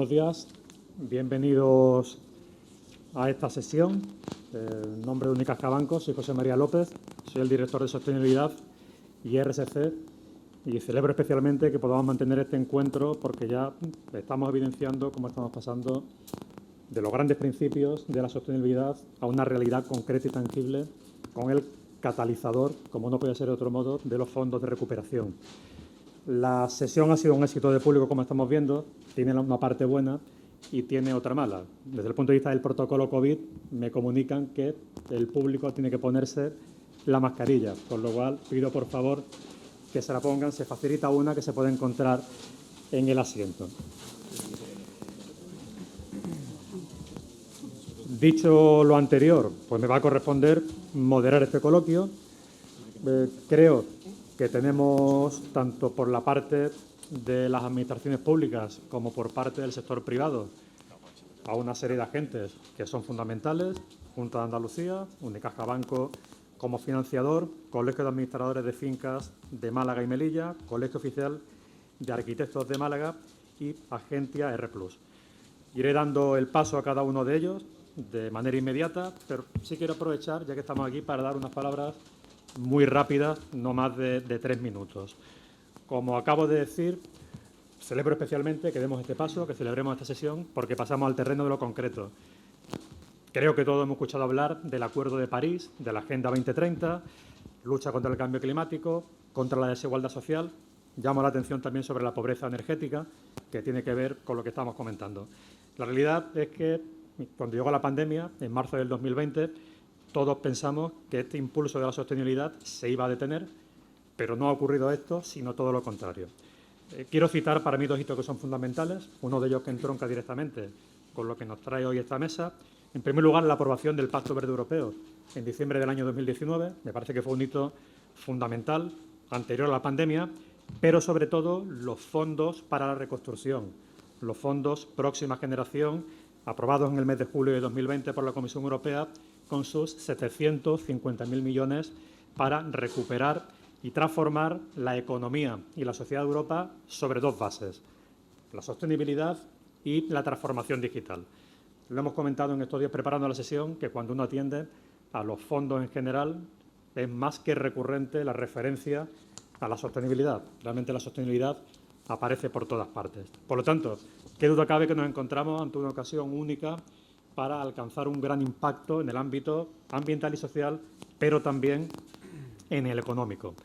buenos días. Bienvenidos a esta sesión. En nombre de Unicaja Banco, soy José María López, soy el director de Sostenibilidad y RSC, y celebro especialmente que podamos mantener este encuentro porque ya estamos evidenciando cómo estamos pasando de los grandes principios de la sostenibilidad a una realidad concreta y tangible con el catalizador, como no puede ser de otro modo, de los fondos de recuperación. La sesión ha sido un éxito de público, como estamos viendo, tiene una parte buena y tiene otra mala. Desde el punto de vista del protocolo COVID, me comunican que el público tiene que ponerse la mascarilla, con lo cual pido, por favor, que se la pongan. Se facilita una que se puede encontrar en el asiento. Dicho lo anterior, pues me va a corresponder moderar este coloquio. Creo que tenemos, tanto por la parte de las administraciones públicas como por parte del sector privado, a una serie de agentes que son fundamentales: Junta de Andalucía, Unicaja Banco como financiador, Colegio de Administradores de Fincas de Málaga y Melilla, Colegio Oficial de Arquitectos de Málaga y Agencia R+. Iré dando el paso a cada uno de ellos de manera inmediata, pero sí quiero aprovechar, ya que estamos aquí, para dar unas palabras muy rápidas, no más de 3 minutos. Como acabo de decir, celebro especialmente que demos este paso, que celebremos esta sesión, porque pasamos al terreno de lo concreto. Creo que todos hemos escuchado hablar del Acuerdo de París, de la Agenda 2030, lucha contra el cambio climático, contra la desigualdad social. Llamo la atención también sobre la pobreza energética, que tiene que ver con lo que estamos comentando. La realidad es que cuando llegó la pandemia, en marzo del 2020, todos pensamos que este impulso de la sostenibilidad se iba a detener, pero no ha ocurrido esto, sino todo lo contrario. Quiero citar para mí dos hitos que son fundamentales, uno de ellos que entronca directamente con lo que nos trae hoy esta mesa. En primer lugar, la aprobación del Pacto Verde Europeo en diciembre del año 2019. Me parece que fue un hito fundamental, anterior a la pandemia, pero sobre todo los fondos para la reconstrucción, los fondos Próxima Generación, aprobados en el mes de julio de 2020 por la Comisión Europea, con sus 750.000 millones para recuperar y transformar la economía y la sociedad de Europa sobre dos bases: la sostenibilidad y la transformación digital. Lo hemos comentado en estos días preparando la sesión, que cuando uno atiende a los fondos en general es más que recurrente la referencia a la sostenibilidad. Realmente la sostenibilidad aparece por todas partes. Por lo tanto, qué duda cabe que nos encontramos ante una ocasión única para alcanzar un gran impacto en el ámbito ambiental y social, pero también en el económico.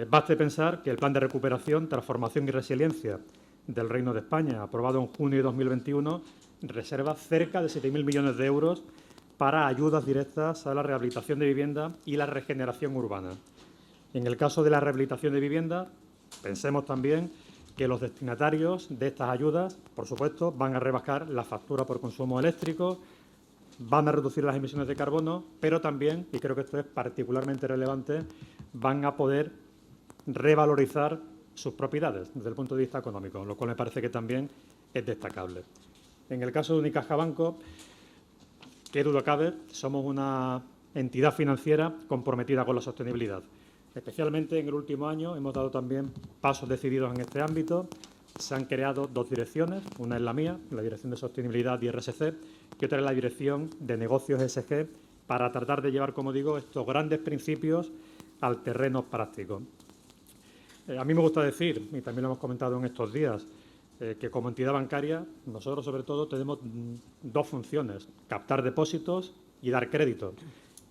Baste pensar que el Plan de Recuperación, Transformación y Resiliencia del Reino de España, aprobado en junio de 2021, reserva cerca de 7.000 millones de euros para ayudas directas a la rehabilitación de vivienda y la regeneración urbana. En el caso de la rehabilitación de vivienda, pensemos también que los destinatarios de estas ayudas, por supuesto, van a rebajar la factura por consumo eléctrico, van a reducir las emisiones de carbono, pero también, y creo que esto es particularmente relevante, van a poder revalorizar sus propiedades desde el punto de vista económico, lo cual me parece que también es destacable. En el caso de Unicaja Banco, qué duda cabe, somos una entidad financiera comprometida con la sostenibilidad. Especialmente en el último año hemos dado también pasos decididos en este ámbito. Se han creado dos direcciones, una es la mía, la Dirección de Sostenibilidad y RSC, y otra es la Dirección de Negocios ESG, para tratar de llevar, como digo, estos grandes principios al terreno práctico. A mí me gusta decir, y también lo hemos comentado en estos días, que como entidad bancaria nosotros sobre todo tenemos dos funciones: captar depósitos y dar crédito.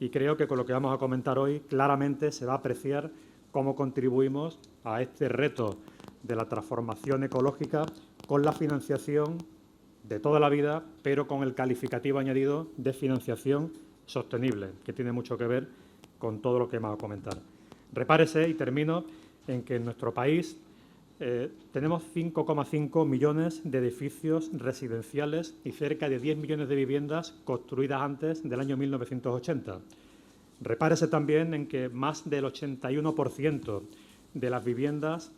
Y creo que con lo que vamos a comentar hoy claramente se va a apreciar cómo contribuimos a este reto de la transformación ecológica con la financiación de toda la vida, pero con el calificativo añadido de financiación sostenible, que tiene mucho que ver con todo lo que vamos a comentar. Repárese, y termino, en que en nuestro país tenemos 5,5 millones de edificios residenciales y cerca de 10 millones de viviendas construidas antes del año 1980. Repárese también en que más del 81% de las viviendas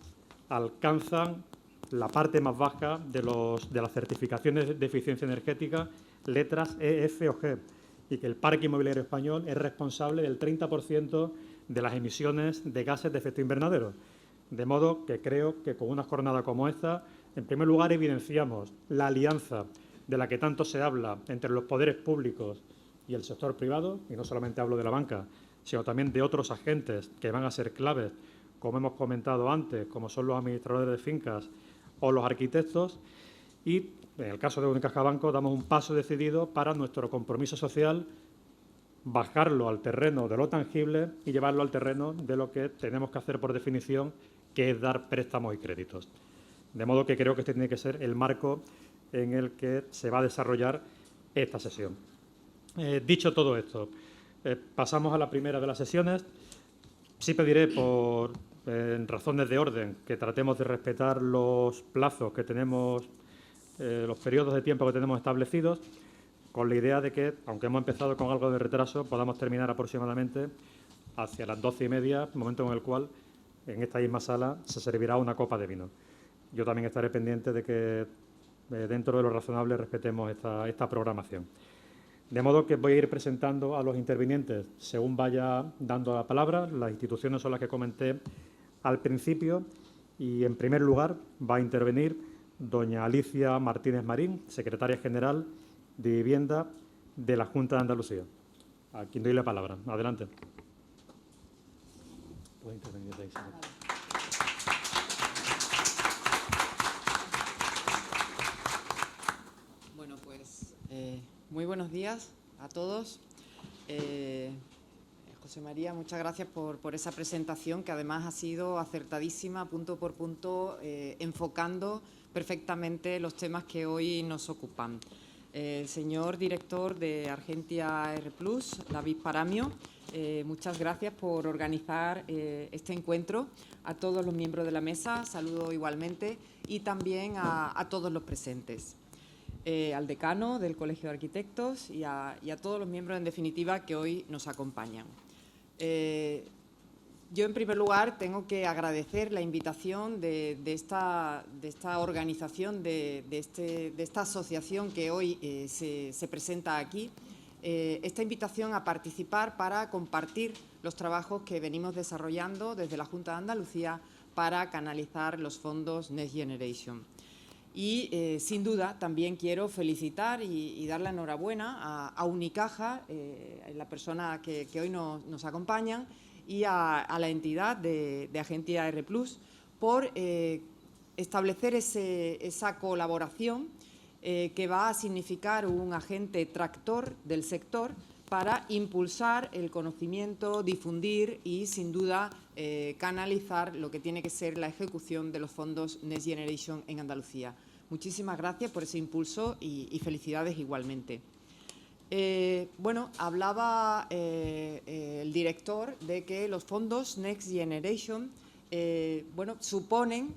alcanzan la parte más baja de las certificaciones de eficiencia energética, letras E, F o G, y que el parque inmobiliario español es responsable del 30% de las emisiones de gases de efecto invernadero. De modo que creo que con una jornada como esta En primer lugar, evidenciamos la alianza de la que tanto se habla entre los poderes públicos y el sector privado, y no solamente hablo de la banca, sino también de otros agentes que van a ser claves, como hemos comentado antes, como son los administradores de fincas o los arquitectos, y en el caso de Unicaja Banco damos un paso decidido para nuestro compromiso social, bajarlo al terreno de lo tangible y llevarlo al terreno de lo que tenemos que hacer por definición, que es dar préstamos y créditos. De modo que creo que este tiene que ser el marco en el que se va a desarrollar esta sesión. Dicho todo esto, pasamos a la primera de las sesiones. Sí pediré, en razones de orden, que tratemos de respetar los plazos que tenemos, los periodos de tiempo que tenemos establecidos, con la idea de que, aunque hemos empezado con algo de retraso, podamos terminar aproximadamente hacia las 12:30, momento en el cual en esta misma sala se servirá una copa de vino. Yo también estaré pendiente de que, dentro de lo razonable, respetemos esta programación. De modo que voy a ir presentando a los intervinientes según vaya dando la palabra. Las instituciones son las que comenté al principio y, en primer lugar, va a intervenir doña Alicia Martínez Marín, secretaria general de Vivienda de la Junta de Andalucía, a quien doy la palabra. Adelante. Puede intervenir de ahí, señor. Bueno, pues muy buenos días a todos. José María, muchas gracias por esa presentación, que además ha sido acertadísima, punto por punto, enfocando perfectamente los temas que hoy nos ocupan. Señor director de Argentia R+, David Paramio, muchas gracias por organizar este encuentro. A todos los miembros de la mesa, saludo igualmente, y también a todos los presentes. Al decano del Colegio de Arquitectos y a todos los miembros, en definitiva, que hoy nos acompañan. Yo, en primer lugar, tengo que agradecer la invitación de esta organización, de esta asociación que hoy se presenta aquí, esta invitación a participar para compartir los trabajos que venimos desarrollando desde la Junta de Andalucía para canalizar los fondos Next Generation. Y, sin duda, también quiero felicitar y dar la enhorabuena a Unicaja, la persona que hoy nos acompaña, y a la entidad de Argentia R+, por establecer esa colaboración que va a significar un agente tractor del sector para impulsar el conocimiento, difundir y, sin duda, canalizar lo que tiene que ser la ejecución de los fondos Next Generation en Andalucía. Muchísimas gracias por ese impulso y felicidades igualmente. Bueno, hablaba el director de que los fondos Next Generation bueno, suponen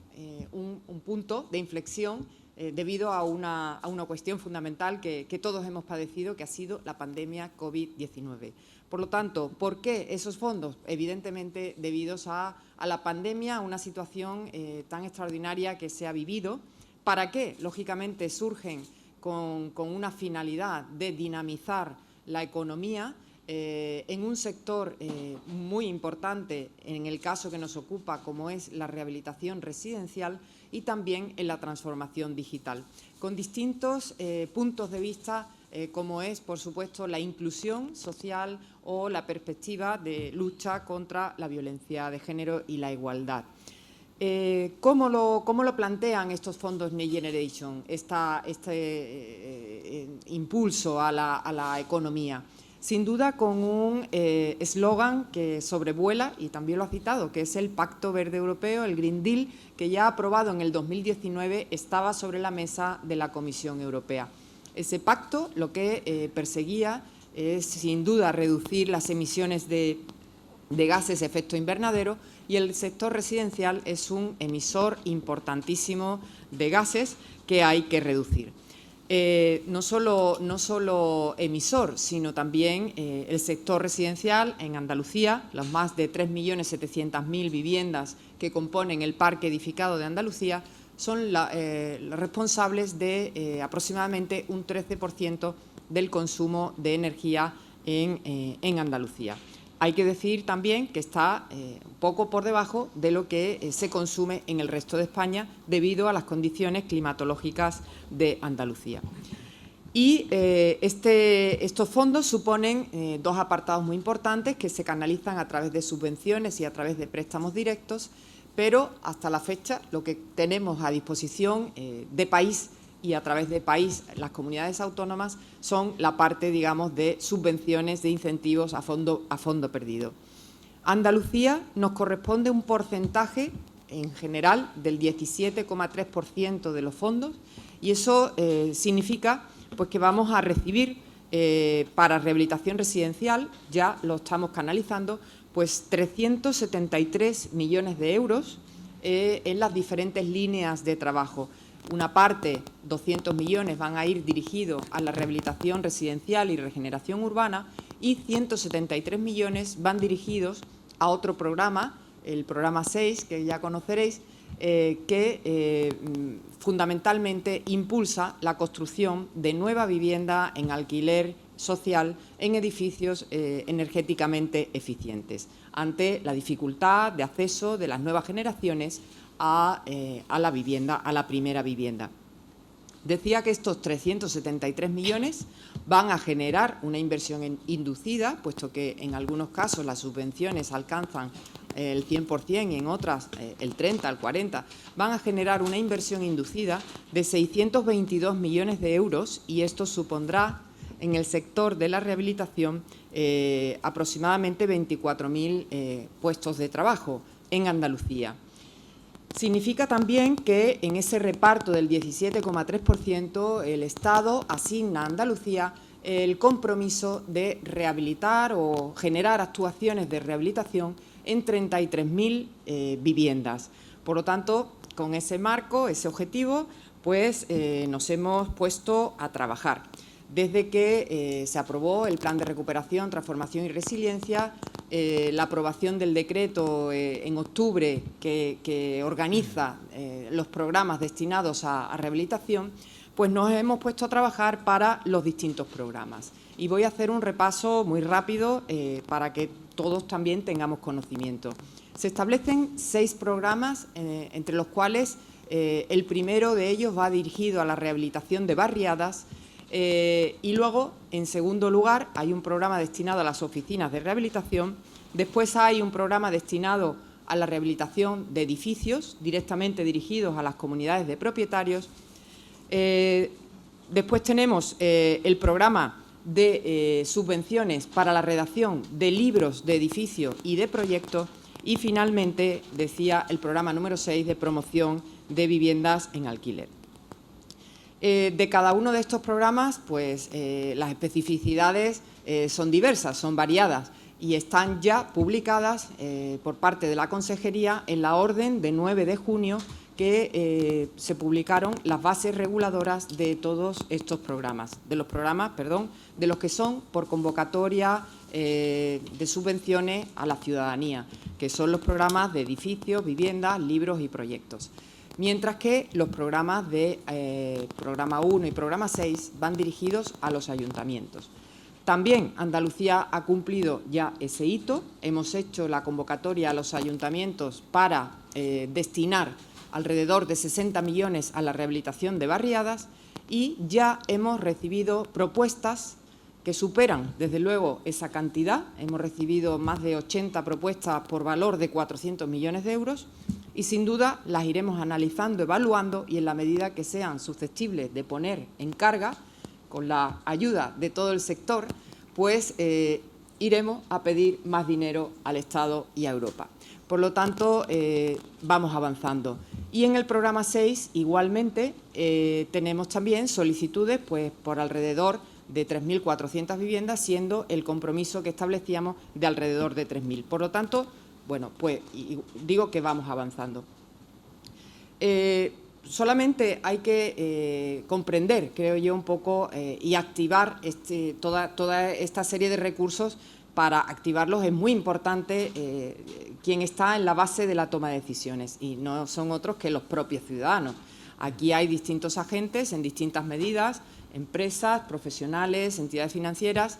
un punto de inflexión debido a una cuestión fundamental que todos hemos padecido, que ha sido la pandemia COVID-19. Por lo tanto, ¿por qué esos fondos? Evidentemente, debidos a la pandemia, a una situación tan extraordinaria que se ha vivido. ¿Para qué? Lógicamente, surgen con una finalidad de dinamizar la economía en un sector muy importante, en el caso que nos ocupa, como es la rehabilitación residencial, y también en la transformación digital, con distintos puntos de vista, como es, por supuesto, la inclusión social o la perspectiva de lucha contra la violencia de género y la igualdad. ¿Cómo lo plantean estos fondos Next Generation, este impulso a la economía? Sin duda, con un eslogan que sobrevuela, y también lo ha citado, que es el Pacto Verde Europeo, el Green Deal, que ya aprobado en el 2019 estaba sobre la mesa de la Comisión Europea. Ese pacto lo que perseguía es, sin duda, reducir las emisiones de gases de efecto invernadero, y el sector residencial es un emisor importantísimo de gases que hay que reducir. No solo emisor, sino también el sector residencial en Andalucía, las más de 3.700.000 viviendas que componen el parque edificado de Andalucía, son responsables de aproximadamente un 13% del consumo de energía en Andalucía. hay que decir también que está un poco por debajo de lo que se consume en el resto de España debido a las condiciones climatológicas de Andalucía. Y estos fondos suponen dos apartados muy importantes que se canalizan a través de subvenciones y a través de préstamos directos, pero hasta la fecha lo que tenemos a disposición de país y a través de país las comunidades autónomas son la parte, digamos, de subvenciones, de incentivos a fondo perdido. Andalucía nos corresponde un porcentaje en general del 17,3% de los fondos y eso significa pues, que vamos a recibir para rehabilitación residencial, ya lo estamos canalizando, pues 373 millones de euros en las diferentes líneas de trabajo. Una parte, 200 millones, van a ir dirigidos a la rehabilitación residencial y regeneración urbana y 173 millones van dirigidos a otro programa, el programa 6, que ya conoceréis, que fundamentalmente impulsa la construcción de nueva vivienda en alquiler social en edificios energéticamente eficientes, ante la dificultad de acceso de las nuevas generaciones a la vivienda, a la primera vivienda. Decía que estos 373 millones van a generar una inversión inducida, puesto que en algunos casos las subvenciones alcanzan el 100% y en otras el 30, el 40, van a generar una inversión inducida de 622 millones de euros y esto supondrá en el sector de la rehabilitación aproximadamente 24.000 puestos de trabajo en Andalucía. Significa también que en ese reparto del 17,3% el Estado asigna a Andalucía el compromiso de rehabilitar o generar actuaciones de rehabilitación en 33.000 viviendas. Por lo tanto, con ese marco, ese objetivo, pues nos hemos puesto a trabajar. Desde que se aprobó el Plan de Recuperación, Transformación y Resiliencia, la aprobación del decreto en octubre que organiza los programas destinados a rehabilitación, pues nos hemos puesto a trabajar para los distintos programas. Y voy a hacer un repaso muy rápido para que todos también tengamos conocimiento. Se establecen 6 programas, entre los cuales el primero de ellos va dirigido a la rehabilitación de barriadas y luego, en segundo lugar, hay un programa destinado a las oficinas de rehabilitación. Después hay un programa destinado a la rehabilitación de edificios, directamente dirigidos a las comunidades de propietarios. Después tenemos el programa de subvenciones para la redacción de libros de edificios y de proyectos. Y, finalmente, decía el programa número 6 de promoción de viviendas en alquiler. De cada uno de estos programas, pues las especificidades son diversas, son variadas y están ya publicadas por parte de la Consejería en la orden de 9 de junio que se publicaron las bases reguladoras de todos estos programas, de los que son por convocatoria de subvenciones a la ciudadanía, que son los programas de edificios, viviendas, libros y proyectos. Mientras que los programas de programa 1 y programa 6 van dirigidos a los ayuntamientos. También Andalucía ha cumplido ya ese hito. Hemos hecho la convocatoria a los ayuntamientos para destinar alrededor de 60 millones a la rehabilitación de barriadas y ya hemos recibido propuestas que superan, desde luego, esa cantidad. Hemos recibido más de 80 propuestas por valor de 400 millones de euros y, sin duda, las iremos analizando, evaluando y, en la medida que sean susceptibles de poner en carga, con la ayuda de todo el sector, pues iremos a pedir más dinero al Estado y a Europa. Por lo tanto, vamos avanzando. Y en el programa 6, igualmente, tenemos también solicitudes pues, por alrededor de 3.400 viviendas, siendo el compromiso que establecíamos de alrededor de 3.000. Por lo tanto, bueno, pues digo que vamos avanzando. Solamente hay que comprender, creo yo, un poco y activar toda esta serie de recursos. Para activarlos es muy importante quien está en la base de la toma de decisiones y no son otros que los propios ciudadanos. Aquí hay distintos agentes en distintas medidas, empresas, profesionales, entidades financieras,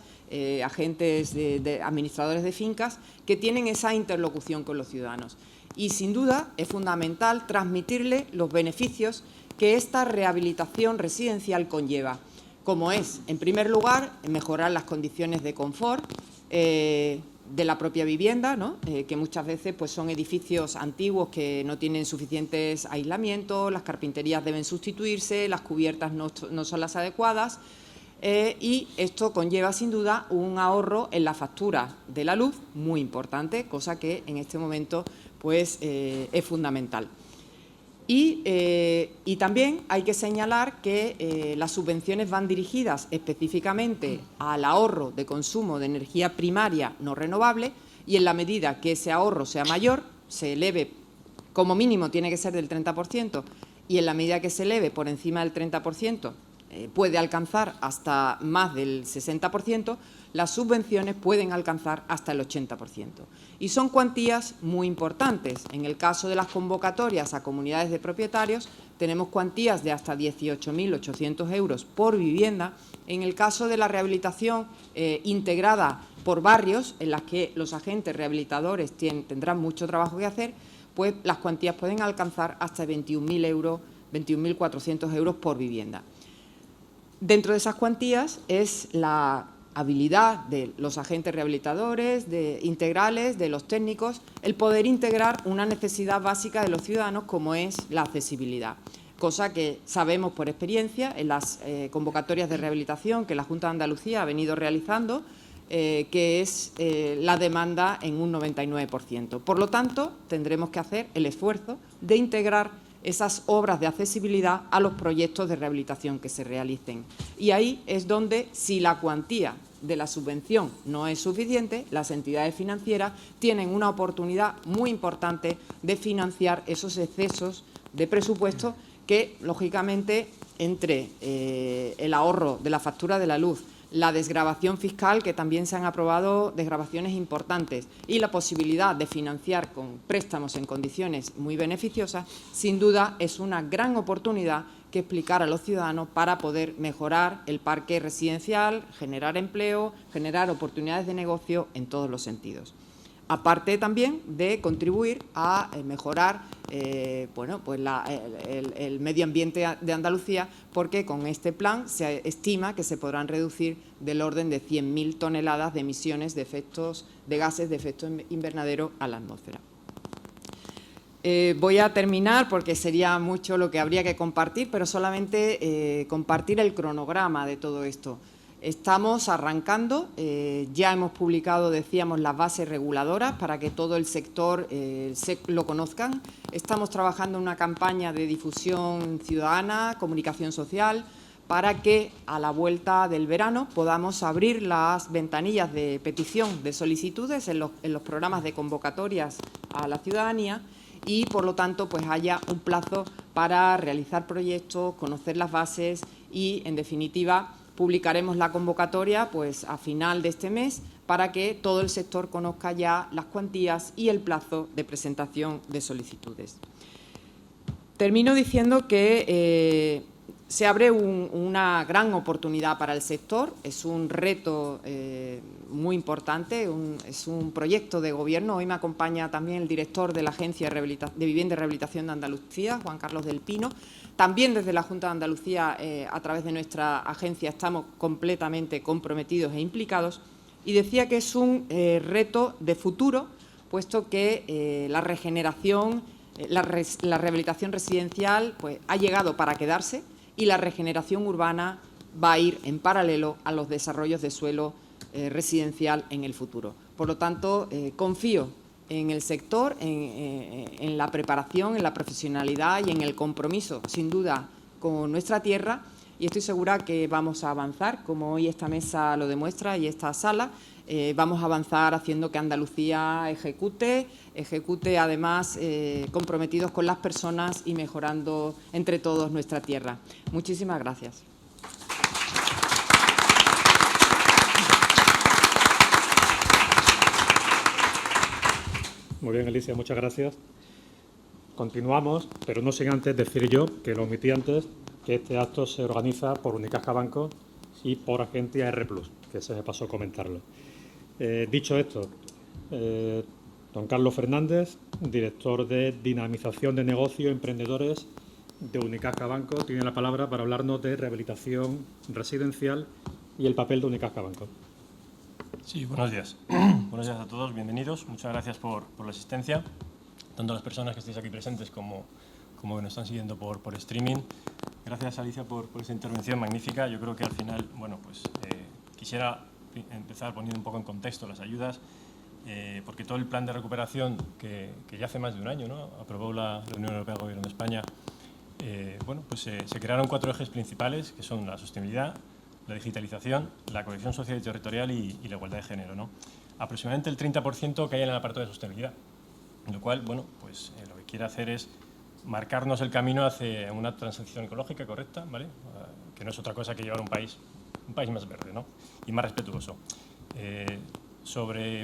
agentes administradores de fincas, que tienen esa interlocución con los ciudadanos. Y, sin duda, es fundamental transmitirle los beneficios que esta rehabilitación residencial conlleva, como es, en primer lugar, mejorar las condiciones de confort de la propia vivienda, ¿no? Que muchas veces pues, son edificios antiguos que no tienen suficientes aislamientos, las carpinterías deben sustituirse, las cubiertas no son las adecuadas, y esto conlleva sin duda un ahorro en la factura de la luz muy importante, cosa que en este momento pues, es fundamental. Y también hay que señalar que las subvenciones van dirigidas específicamente al ahorro de consumo de energía primaria no renovable, y en la medida que ese ahorro sea mayor, se eleve, como mínimo tiene que ser del 30%, y en la medida que se eleve por encima del 30%, puede alcanzar hasta más del 60%, las subvenciones pueden alcanzar hasta el 80%. Y son cuantías muy importantes. En el caso de las convocatorias a comunidades de propietarios, tenemos cuantías de hasta 18.800 euros por vivienda. En el caso de la rehabilitación integrada por barrios, en las que los agentes rehabilitadores tendrán mucho trabajo que hacer, pues las cuantías pueden alcanzar hasta 21.000 euros, 21.400 euros por vivienda. Dentro de esas cuantías es la habilidad de los agentes rehabilitadores, integrales, de los técnicos, el poder integrar una necesidad básica de los ciudadanos como es la accesibilidad, cosa que sabemos por experiencia en las convocatorias de rehabilitación que la Junta de Andalucía ha venido realizando, que es la demanda en un 99%. Por lo tanto, tendremos que hacer el esfuerzo de integrar esas obras de accesibilidad a los proyectos de rehabilitación que se realicen. Y ahí es donde, si la cuantía de la subvención no es suficiente, las entidades financieras tienen una oportunidad muy importante de financiar esos excesos de presupuesto que, lógicamente, entre el ahorro de la factura de la luz, la desgravación fiscal, que también se han aprobado desgravaciones importantes, y la posibilidad de financiar con préstamos en condiciones muy beneficiosas, sin duda es una gran oportunidad que explicar a los ciudadanos para poder mejorar el parque residencial, generar empleo, generar oportunidades de negocio en todos los sentidos. Aparte también de contribuir a mejorar bueno, pues el medio ambiente de Andalucía, porque con este plan se estima que se podrán reducir del orden de 100.000 toneladas de emisiones de gases de efecto invernadero a la atmósfera. Voy a terminar porque sería mucho lo que habría que compartir, pero solamente compartir el cronograma de todo esto. Estamos arrancando, ya hemos publicado, decíamos, las bases reguladoras para que todo el sector lo conozcan. Estamos trabajando en una campaña de difusión ciudadana, comunicación social, para que a la vuelta del verano podamos abrir las ventanillas de petición de solicitudes en los programas de convocatorias a la ciudadanía y, por lo tanto, pues haya un plazo para realizar proyectos, conocer las bases y, en definitiva, publicaremos la convocatoria pues, a final de este mes para que todo el sector conozca ya las cuantías y el plazo de presentación de solicitudes. Termino diciendo que se abre una gran oportunidad para el sector, es un reto muy importante, es un proyecto de gobierno. Hoy me acompaña también el director de la Agencia de Vivienda y Rehabilitación de Andalucía, Juan Carlos del Pino. También desde la Junta de Andalucía, a través de nuestra agencia, estamos completamente comprometidos e implicados. Y decía que es un reto de futuro, puesto que la regeneración, la rehabilitación residencial pues, ha llegado para quedarse y la regeneración urbana va a ir en paralelo a los desarrollos de suelo residencial en el futuro. Por lo tanto, confío en el sector, en la preparación, en la profesionalidad y en el compromiso, sin duda, con nuestra tierra, y estoy segura que vamos a avanzar, como hoy esta mesa lo demuestra y esta sala, vamos a avanzar haciendo que Andalucía ejecute además comprometidos con las personas y mejorando entre todos nuestra tierra. Muchísimas gracias. Muy bien, Alicia, muchas gracias. Continuamos, pero no sin antes decir yo, que lo omití antes, que este acto se organiza por Unicaja Banco y por Agencia R+, que se me pasó comentarlo. Dicho esto, don Carlos Fernández, director de Dinamización de Negocio Emprendedores de Unicaja Banco, tiene la palabra para hablarnos de rehabilitación residencial y el papel de Unicaja Banco. Sí, buenos días. Buenos días a todos, bienvenidos. Muchas gracias por la asistencia, tanto a las personas que estáis aquí presentes como que nos están siguiendo por streaming. Gracias, Alicia, por esta intervención magnífica. Yo creo que al final, bueno, pues quisiera empezar poniendo un poco en contexto las ayudas, porque todo el plan de recuperación que ya hace más de un año, ¿no?, aprobó la Unión Europea, el Gobierno de España, bueno, pues se crearon 4 ejes principales, que son la sostenibilidad, la digitalización, la cohesión social y territorial y la igualdad de género, ¿no? Aproximadamente el 30% cae en el apartado de sostenibilidad, lo cual, bueno, pues lo que quiere hacer es marcarnos el camino hacia una transición ecológica correcta, ¿vale? Que no es otra cosa que llevar un país más verde, ¿no?, y más respetuoso.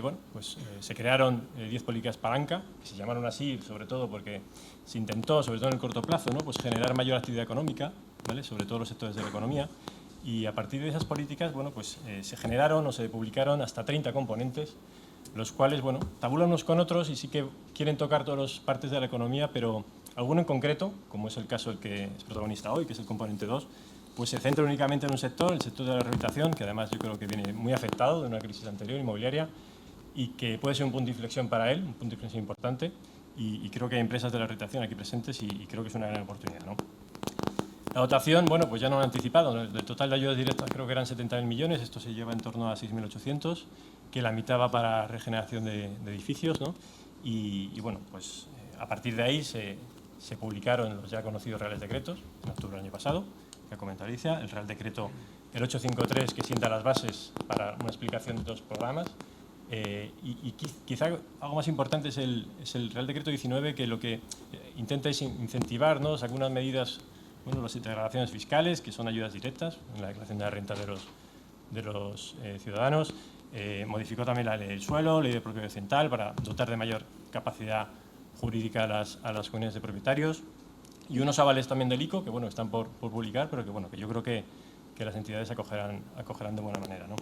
Bueno, pues se crearon 10 políticas palanca, que se llamaron así sobre todo porque se intentó, sobre todo en el corto plazo, ¿no?, pues generar mayor actividad económica, ¿vale?, sobre todo los sectores de la economía, y a partir de esas políticas, bueno, pues se generaron o se publicaron hasta 30 componentes, los cuales, bueno, tabulan unos con otros y sí que quieren tocar todas las partes de la economía, pero alguno en concreto, como es el caso del que es protagonista hoy, que es el componente 2, pues se centra únicamente en un sector, el sector de la rehabilitación, que además yo creo que viene muy afectado de una crisis anterior inmobiliaria y que puede ser un punto de inflexión para él, un punto de inflexión importante, y creo que hay empresas de la rehabilitación aquí presentes y creo que es una gran oportunidad, ¿no? La dotación, bueno, pues ya no lo han anticipado. El total de ayudas directas creo que eran 70.000 millones, esto se lleva en torno a 6.800, que la mitad va para regeneración de edificios, ¿no? Y bueno, pues a partir de ahí se publicaron los ya conocidos Reales Decretos, en octubre del año pasado, que ha comentado Alicia, el Real Decreto el 853, que sienta las bases para una explicación de 2 programas, y quizá algo más importante es el Real Decreto 19, que lo que intenta es incentivar, ¿no?, algunas medidas. Bueno, las integraciones fiscales, que son ayudas directas en la declaración de la renta de los ciudadanos. Modificó también la ley del suelo, ley de propiedad horizontal, para dotar de mayor capacidad jurídica a las comunidades de propietarios. Y unos avales también del ICO, que bueno, están por publicar, pero que, bueno, que yo creo que las entidades acogerán de buena manera, ¿no?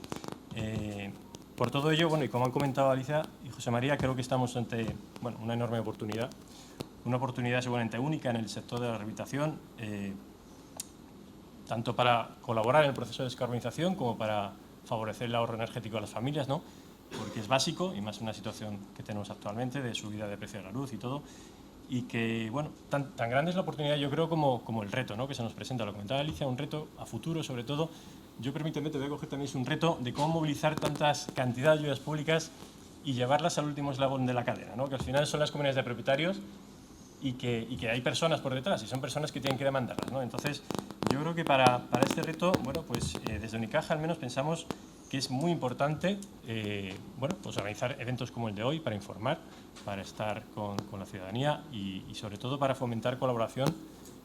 Por todo ello, bueno, y como han comentado Alicia y José María, creo que estamos ante, bueno, una enorme oportunidad. Una oportunidad seguramente única en el sector de la rehabilitación, tanto para colaborar en el proceso de descarbonización como para favorecer el ahorro energético de las familias, ¿no?, porque es básico, y más en una situación que tenemos actualmente de subida de precio de la luz y todo, y que, bueno, tan grande es la oportunidad, yo creo, como el reto, ¿no?, que se nos presenta. Lo comentaba Alicia, un reto a futuro, sobre todo. Yo, permíteme, te voy a coger también, es un reto de cómo movilizar tantas cantidades de ayudas públicas y llevarlas al último eslabón de la cadena, ¿no?, que al final son las comunidades de propietarios y que hay personas por detrás, y son personas que tienen que demandarlas, ¿no? Entonces, yo creo que para este reto, bueno, pues desde Unicaja al menos pensamos que es muy importante, bueno, pues organizar eventos como el de hoy para informar, para estar con la ciudadanía y sobre todo para fomentar colaboración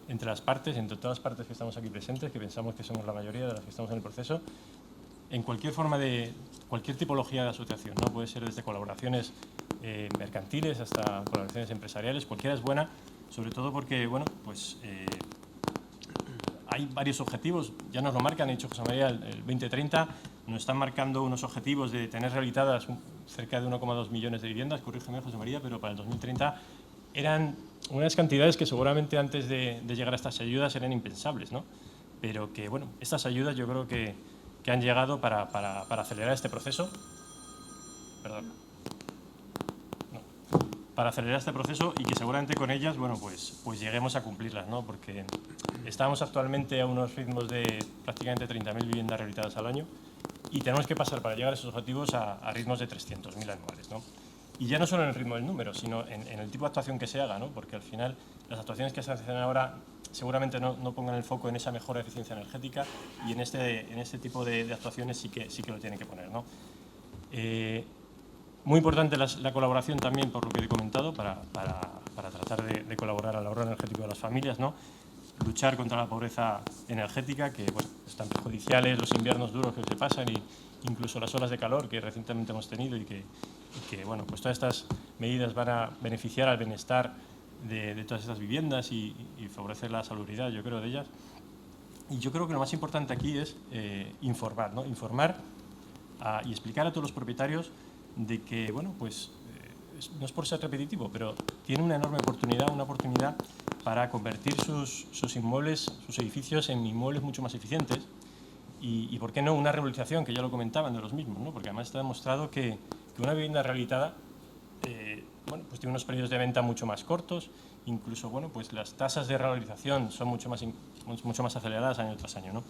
entre las partes, entre todas las partes que estamos aquí presentes, que pensamos que somos la mayoría de las que estamos en el proceso, en cualquier forma cualquier tipología de asociación, ¿no? Puede ser desde colaboraciones mercantiles hasta colaboraciones empresariales, cualquiera es buena, sobre todo porque, bueno, pues hay varios objetivos, ya nos lo marcan, ha dicho José María, el 2030, nos están marcando unos objetivos de tener rehabilitadas cerca de 1,2 millones de viviendas, corrígeme José María, pero para el 2030 eran unas cantidades que seguramente antes de llegar a estas ayudas eran impensables, ¿no? Pero que, bueno, estas ayudas yo creo que han llegado para acelerar este proceso. Perdón. Para acelerar este proceso y que seguramente con ellas, bueno, pues lleguemos a cumplirlas, ¿no? Porque estamos actualmente a unos ritmos de prácticamente 30.000 viviendas rehabilitadas al año y tenemos que pasar para llegar a esos objetivos a ritmos de 300.000 anuales, ¿no? Y ya no solo en el ritmo del número, sino en el tipo de actuación que se haga, ¿no? Porque al final las actuaciones que se hacen ahora seguramente no pongan el foco en esa mejora de eficiencia energética, y en este tipo de actuaciones sí que lo tienen que poner, ¿no? Muy importante la colaboración también, por lo que he comentado, para tratar de colaborar al ahorro energético de las familias, ¿no? Luchar contra la pobreza energética, que, bueno, están perjudiciales los inviernos duros que se pasan y incluso las olas de calor que recientemente hemos tenido y que bueno, pues todas estas medidas van a beneficiar al bienestar de todas estas viviendas y favorecer la salubridad, yo creo, de ellas. Y yo creo que lo más importante aquí es informar, ¿no? Informar y explicar a todos los propietarios de que, bueno, pues no es por ser repetitivo, pero tiene una enorme oportunidad, para convertir sus inmuebles, sus edificios en inmuebles mucho más eficientes y ¿por qué no?, una regularización, que ya lo comentaban, de los mismos, ¿no? Porque además está demostrado que una vivienda rehabilitada bueno, pues tiene unos periodos de venta mucho más cortos, incluso bueno, pues las tasas de revalorización son mucho más aceleradas año tras año, ¿no?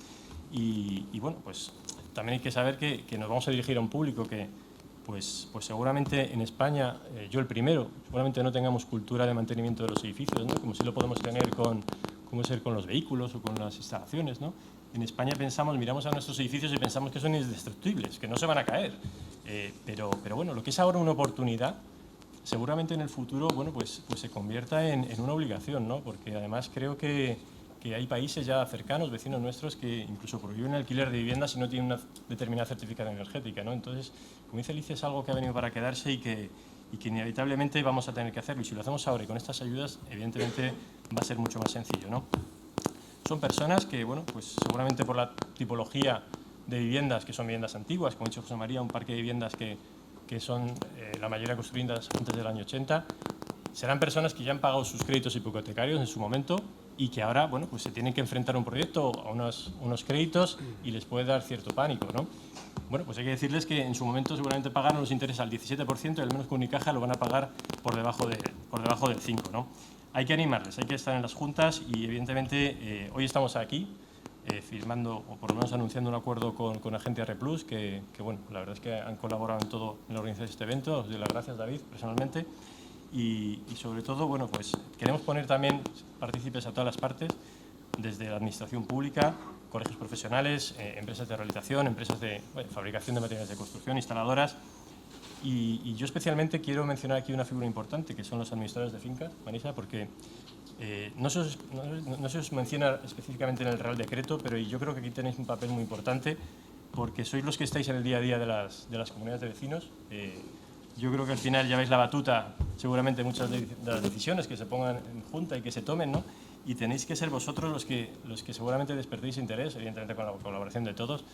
Y bueno, pues también hay que saber que nos vamos a dirigir a un público que pues seguramente en España, yo el primero, seguramente no tengamos cultura de mantenimiento de los edificios, ¿no? Como si lo podemos tener con los vehículos o con las instalaciones, ¿no? En España miramos a nuestros edificios y pensamos que son indestructibles, que no se van a caer. Pero bueno, lo que es ahora una oportunidad, seguramente en el futuro, bueno, pues se convierta en una obligación, ¿no? Porque además creo que hay países ya cercanos, vecinos nuestros, que incluso prohíben el alquiler de viviendas si no tienen una determinada certificación energética, ¿no? Entonces, como dice Alicia, es algo que ha venido para quedarse y que inevitablemente vamos a tener que hacerlo. Y si lo hacemos ahora y con estas ayudas, evidentemente va a ser mucho más sencillo, ¿no? Son personas que, bueno, pues seguramente por la tipología de viviendas, que son viviendas antiguas, como ha dicho José María, un parque de viviendas que son la mayoría construidas antes del año 80, serán personas que ya han pagado sus créditos hipotecarios en su momento y que ahora, bueno, pues se tienen que enfrentar a un proyecto, a unos créditos, y les puede dar cierto pánico, ¿no? Bueno, pues hay que decirles que en su momento seguramente pagaron los intereses al 17% y al menos con Unicaja lo van a pagar por debajo del 5%, ¿no? Hay que animarles, hay que estar en las juntas y evidentemente hoy estamos aquí firmando, o por lo menos anunciando un acuerdo con Agencia Replus, que bueno, la verdad es que han colaborado en la organización de este evento. Os doy las gracias, David, personalmente. Y sobre todo, bueno, pues queremos poner también partícipes a todas las partes, desde la administración pública, colegios profesionales, empresas de realización, empresas de fabricación de materiales de construcción, instaladoras. Y yo especialmente quiero mencionar aquí una figura importante, que son los administradores de fincas, Marisa, porque no se os menciona específicamente en el Real Decreto, pero yo creo que aquí tenéis un papel muy importante, porque sois los que estáis en el día a día de las comunidades de vecinos. Yo creo que al final lleváis la batuta, seguramente, muchas de las decisiones que se pongan en junta y que se tomen, ¿no? Y tenéis que ser vosotros los que seguramente despertéis interés, evidentemente con la colaboración de todos.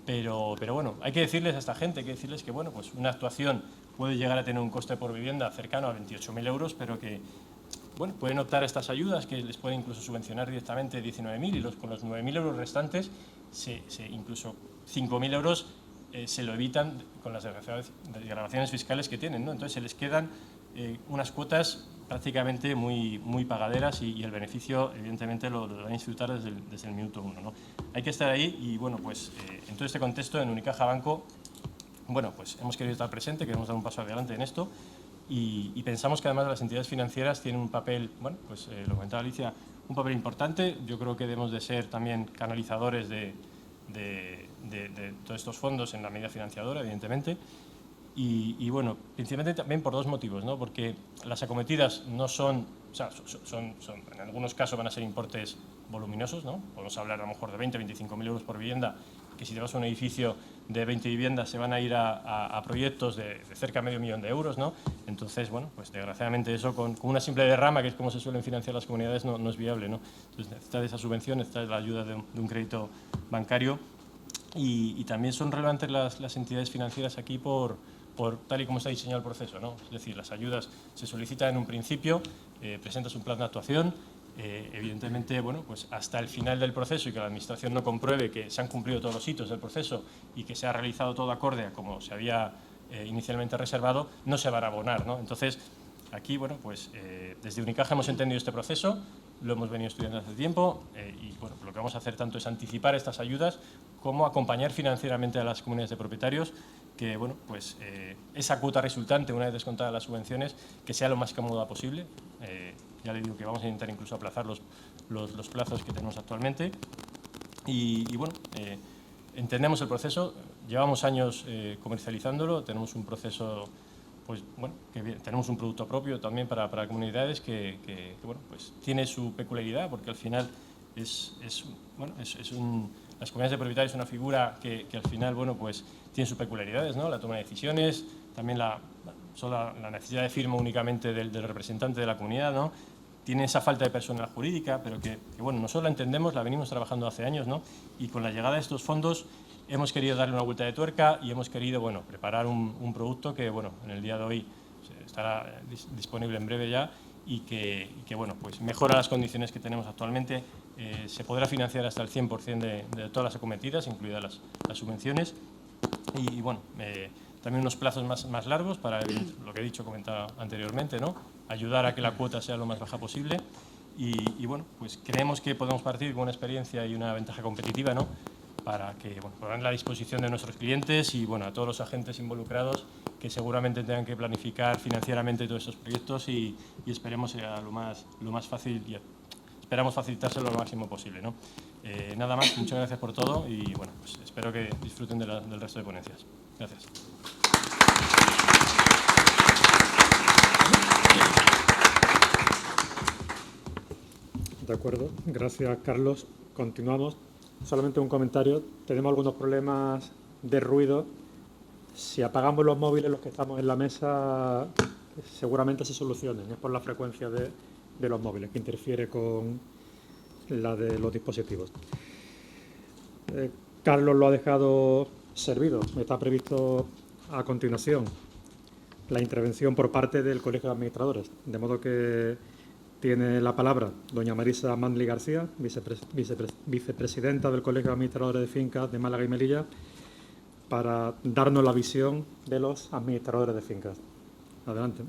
Pero bueno, hay que decirles a esta gente, hay que decirles que bueno, pues una actuación puede llegar a tener un coste por vivienda cercano a 28.000 euros, pero que bueno, pueden optar a estas ayudas que les pueden incluso subvencionar directamente 19.000, y con los 9.000 euros restantes, incluso 5.000 euros se lo evitan con las desgravaciones fiscales que tienen, ¿no? Entonces se les quedan unas cuotas prácticamente muy pagaderas y el beneficio evidentemente lo van a disfrutar desde el minuto uno, ¿no? Hay que estar ahí y bueno, pues en todo este contexto, en Unicaja Banco, bueno, pues hemos querido estar presente, queremos dar un paso adelante en esto y pensamos que además las entidades financieras tienen un papel, bueno, pues lo comentaba Alicia, un papel importante. Yo creo que debemos de ser también canalizadores de todos estos fondos en la medida financiadora, evidentemente. Y bueno, principalmente también por dos motivos, ¿no? Porque las acometidas no son, o sea, en algunos casos van a ser importes voluminosos, ¿no? Podemos hablar a lo mejor de 20 o 25.000 euros por vivienda, que si te vas a un edificio de 20 viviendas se van a ir a proyectos de cerca de $500.000 de euros, ¿no? Entonces, bueno, pues desgraciadamente eso con una simple derrama, que es como se suelen financiar las comunidades, no es viable, ¿no? Entonces necesitas esa subvención, necesitas la ayuda de un crédito bancario y también son relevantes las entidades financieras aquí por tal y como está diseñado el proceso, ¿no? Es decir, las ayudas se solicitan en un principio, presentas un plan de actuación, evidentemente, bueno, pues hasta el final del proceso y que la Administración no compruebe que se han cumplido todos los hitos del proceso y que se ha realizado todo acorde a como se había inicialmente reservado, no se van a abonar, ¿no? Entonces, aquí, bueno, pues desde Unicaja hemos entendido este proceso, lo hemos venido estudiando hace tiempo y bueno, lo que vamos a hacer tanto es anticipar estas ayudas como acompañar financieramente a las comunidades de propietarios, que bueno, pues esa cuota resultante, una vez descontadas las subvenciones, que sea lo más cómoda posible. Ya le digo que vamos a intentar incluso aplazar los plazos que tenemos actualmente y bueno, entendemos el proceso, llevamos años comercializándolo, tenemos un proceso, pues bueno, tenemos un producto propio también para comunidades que bueno, pues tiene su peculiaridad, porque al final las comunidades de propietarios es una figura que al final, bueno, pues tiene sus peculiaridades, ¿no? La toma de decisiones, también la necesidad de firma únicamente del representante de la comunidad, ¿no? tiene esa falta de personalidad jurídica, pero que bueno, nosotros la entendemos, la venimos trabajando hace años, ¿no? Y con la llegada de estos fondos hemos querido darle una vuelta de tuerca y hemos querido, bueno, preparar un producto que, bueno, en el día de hoy estará disponible en breve ya y que bueno, pues mejora las condiciones que tenemos actualmente. Se podrá financiar hasta el 100% de todas las acometidas, incluidas las subvenciones, y bueno, también unos plazos más largos para lo que he dicho, comentado anteriormente, ¿no? Ayudar a que la cuota sea lo más baja posible y bueno, pues creemos que podemos partir con una experiencia y una ventaja competitiva, ¿no? Para que, bueno, pongan a la disposición de nuestros clientes y, bueno, a todos los agentes involucrados que seguramente tengan que planificar financieramente todos estos proyectos y esperemos sea lo más fácil y esperamos facilitárselo lo máximo posible, ¿no? Nada más, muchas gracias por todo y, bueno, pues espero que disfruten del resto de ponencias. Gracias. De acuerdo, gracias Carlos. Continuamos. Solamente un comentario. Tenemos algunos problemas de ruido. Si apagamos los móviles, los que estamos en la mesa, seguramente se solucionen. Es por la frecuencia de los móviles, que interfiere con la de los dispositivos. Carlos lo ha dejado servido. Está previsto a continuación la intervención por parte del Colegio de Administradores. De modo que tiene la palabra doña Marisa Mandli García, vicepresidenta del Colegio de Administradores de Fincas de Málaga y Melilla, para darnos la visión de los administradores de fincas. Adelante.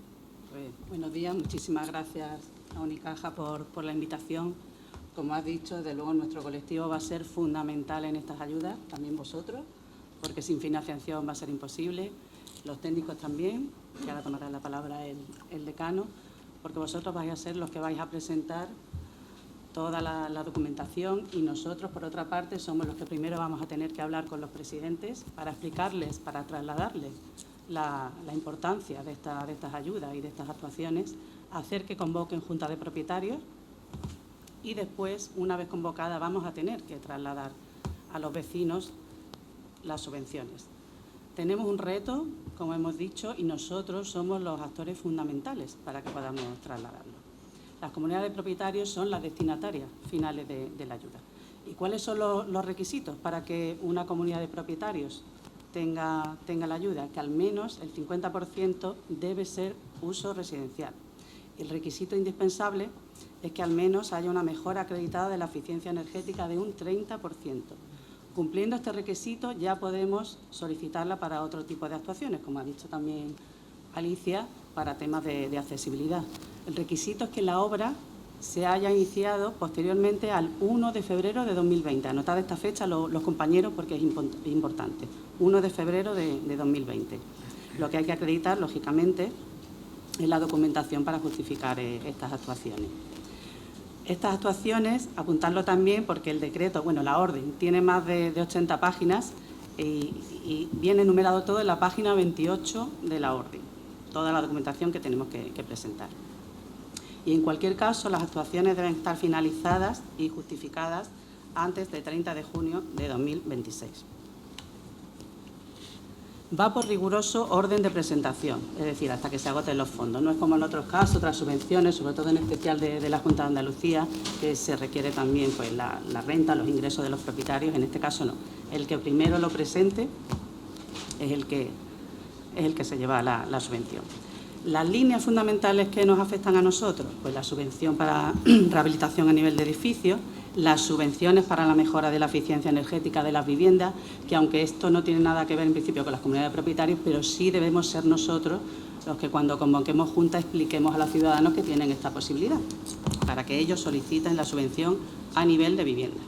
Pues, buenos días, muchísimas gracias a Unicaja por la invitación. Como has dicho, desde luego nuestro colectivo va a ser fundamental en estas ayudas, también vosotros, porque sin financiación va a ser imposible. Los técnicos también, que ahora tomará la palabra el decano, porque vosotros vais a ser los que vais a presentar toda la documentación y nosotros, por otra parte, somos los que primero vamos a tener que hablar con los presidentes para explicarles, para trasladarles la importancia de estas ayudas y de estas actuaciones, hacer que convoquen junta de propietarios y después, una vez convocada, vamos a tener que trasladar a los vecinos las subvenciones. Tenemos un reto, como hemos dicho, y nosotros somos los actores fundamentales para que podamos trasladarlo. Las comunidades de propietarios son las destinatarias finales de la ayuda. ¿Y cuáles son los requisitos para que una comunidad de propietarios tenga la ayuda? Que al menos el 50% debe ser uso residencial. El requisito indispensable es que al menos haya una mejora acreditada de la eficiencia energética de un 30%. Cumpliendo este requisito ya podemos solicitarla para otro tipo de actuaciones, como ha dicho también Alicia, para temas de accesibilidad. El requisito es que la obra se haya iniciado posteriormente al 1 de febrero de 2020. Anotad esta fecha los compañeros porque es importante. 1 de febrero de 2020. Lo que hay que acreditar, lógicamente, es la documentación para justificar estas actuaciones. Estas actuaciones, apuntarlo también porque el decreto, bueno, la orden, tiene más de 80 páginas y viene numerado todo en la página 28 de la orden, toda la documentación que tenemos que presentar. Y en cualquier caso, las actuaciones deben estar finalizadas y justificadas antes del 30 de junio de 2026. Va por riguroso orden de presentación, es decir, hasta que se agoten los fondos. No es como en otros casos, otras subvenciones, sobre todo en especial de la Junta de Andalucía, que se requiere también pues, la renta, los ingresos de los propietarios. En este caso no. El que primero lo presente es el que se lleva la subvención. Las líneas fundamentales que nos afectan a nosotros, pues la subvención para rehabilitación a nivel de edificios, las subvenciones para la mejora de la eficiencia energética de las viviendas, que aunque esto no tiene nada que ver en principio con las comunidades de propietarios, pero sí debemos ser nosotros los que cuando convoquemos junta expliquemos a los ciudadanos que tienen esta posibilidad, para que ellos soliciten la subvención a nivel de vivienda.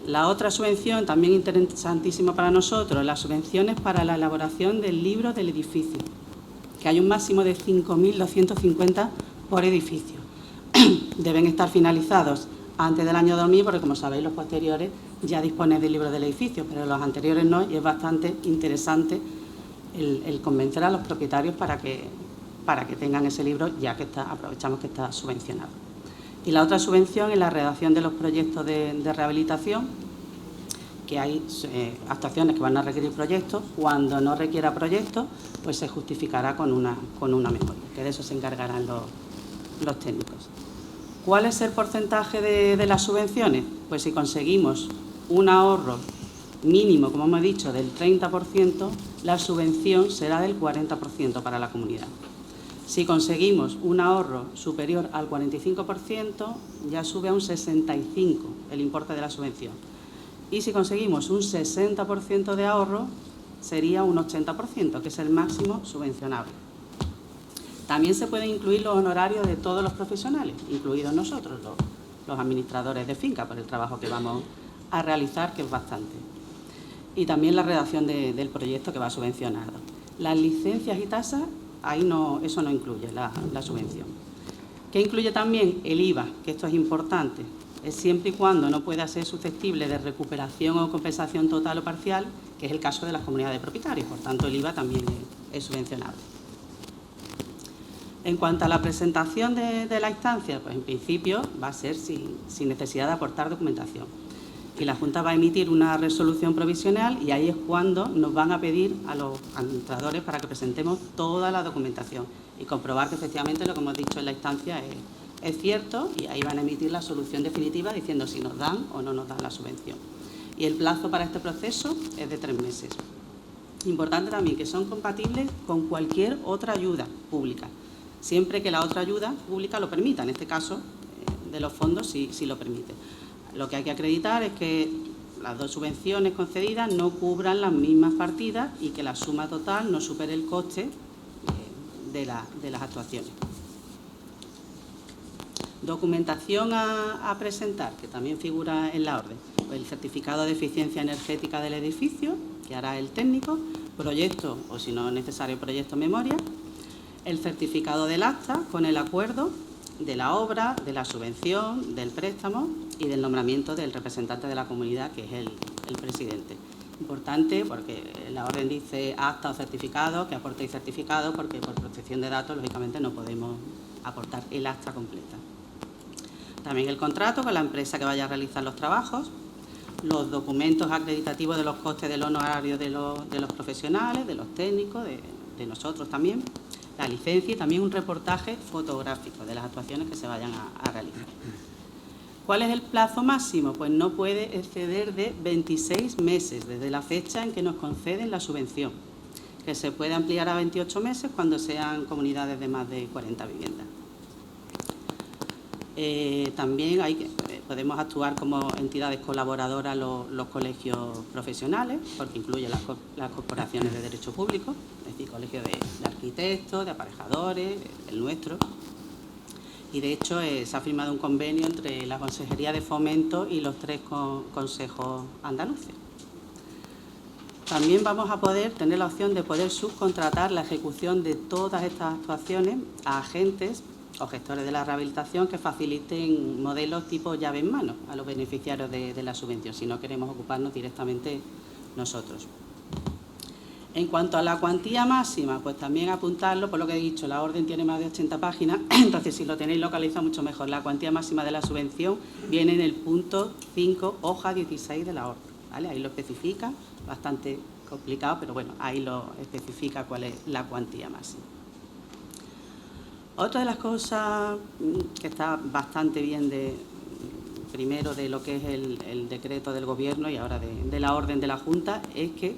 La otra subvención, también interesantísima para nosotros, las subvenciones para la elaboración del libro del edificio, que hay un máximo de 5.250 por edificio. Deben estar finalizados antes del año 2000, porque como sabéis los posteriores ya disponen del libro del edificio, pero los anteriores no, y es bastante interesante el convencer a los propietarios para que tengan ese libro, ya que aprovechamos que está subvencionado. Y la otra subvención es la redacción de los proyectos de rehabilitación, que hay actuaciones que van a requerir proyectos. Cuando no requiera proyectos, pues se justificará con una memoria, que de eso se encargarán los técnicos. ¿Cuál es el porcentaje de las subvenciones? Pues si conseguimos un ahorro mínimo, como hemos dicho, del 30%, la subvención será del 40% para la comunidad. Si conseguimos un ahorro superior al 45%, ya sube a un 65% el importe de la subvención. Y si conseguimos un 60% de ahorro, sería un 80%, que es el máximo subvencionable. También se pueden incluir los honorarios de todos los profesionales, incluidos nosotros, los administradores de finca, por el trabajo que vamos a realizar, que es bastante. Y también la redacción del proyecto que va subvencionado. Las licencias y tasas, ahí no, eso no incluye la subvención. ¿Qué incluye también? El IVA, que esto es importante. Es siempre y cuando no pueda ser susceptible de recuperación o compensación total o parcial, que es el caso de las comunidades de propietarios. Por tanto, el IVA también es subvencionable. En cuanto a la presentación de la instancia, pues en principio va a ser sin necesidad de aportar documentación. Y la Junta va a emitir una resolución provisional y ahí es cuando nos van a pedir a los administradores para que presentemos toda la documentación y comprobar que efectivamente lo que hemos dicho en la instancia es cierto, y ahí van a emitir la solución definitiva diciendo si nos dan o no nos dan la subvención. Y el plazo para este proceso es de 3 meses. Importante también que son compatibles con cualquier otra ayuda pública, siempre que la otra ayuda pública lo permita. En este caso, de los fondos sí lo permite. Lo que hay que acreditar es que las 2 subvenciones concedidas no cubran las mismas partidas y que la suma total no supere el coste de las actuaciones. Documentación a presentar, que también figura en la orden. El certificado de eficiencia energética del edificio, que hará el técnico, proyecto, o si no es necesario, proyecto memoria, el certificado del acta con el acuerdo de la obra, de la subvención, del préstamo y del nombramiento del representante de la comunidad, que es el presidente. Importante porque la orden dice acta o certificado, que aportéis certificado, porque por protección de datos, lógicamente, no podemos aportar el acta completa. También el contrato con la empresa que vaya a realizar los trabajos, los documentos acreditativos de los costes del honorario de los profesionales, de los técnicos, de nosotros también, la licencia y también un reportaje fotográfico de las actuaciones que se vayan a realizar. ¿Cuál es el plazo máximo? Pues no puede exceder de 26 meses desde la fecha en que nos conceden la subvención, que se puede ampliar a 28 meses cuando sean comunidades de más de 40 viviendas. También podemos actuar como entidades colaboradoras los colegios profesionales, porque incluye las corporaciones de derecho público, es decir, colegios de arquitectos, de aparejadores, el nuestro. Y de hecho se ha firmado un convenio entre la Consejería de Fomento y los 3 consejos andaluces. También vamos a poder tener la opción de poder subcontratar la ejecución de todas estas actuaciones a agentes o gestores de la rehabilitación que faciliten modelos tipo llave en mano a los beneficiarios de la subvención, si no queremos ocuparnos directamente nosotros. En cuanto a la cuantía máxima, pues también apuntarlo, por lo que he dicho, la orden tiene más de 80 páginas, entonces si lo tenéis localizado mucho mejor. La cuantía máxima de la subvención viene en el punto 5, hoja 16 de la orden, ¿vale? Ahí lo especifica, bastante complicado, pero bueno, ahí lo especifica cuál es la cuantía máxima. Otra de las cosas que está bastante bien primero de lo que es el decreto del Gobierno y ahora de la orden de la Junta es que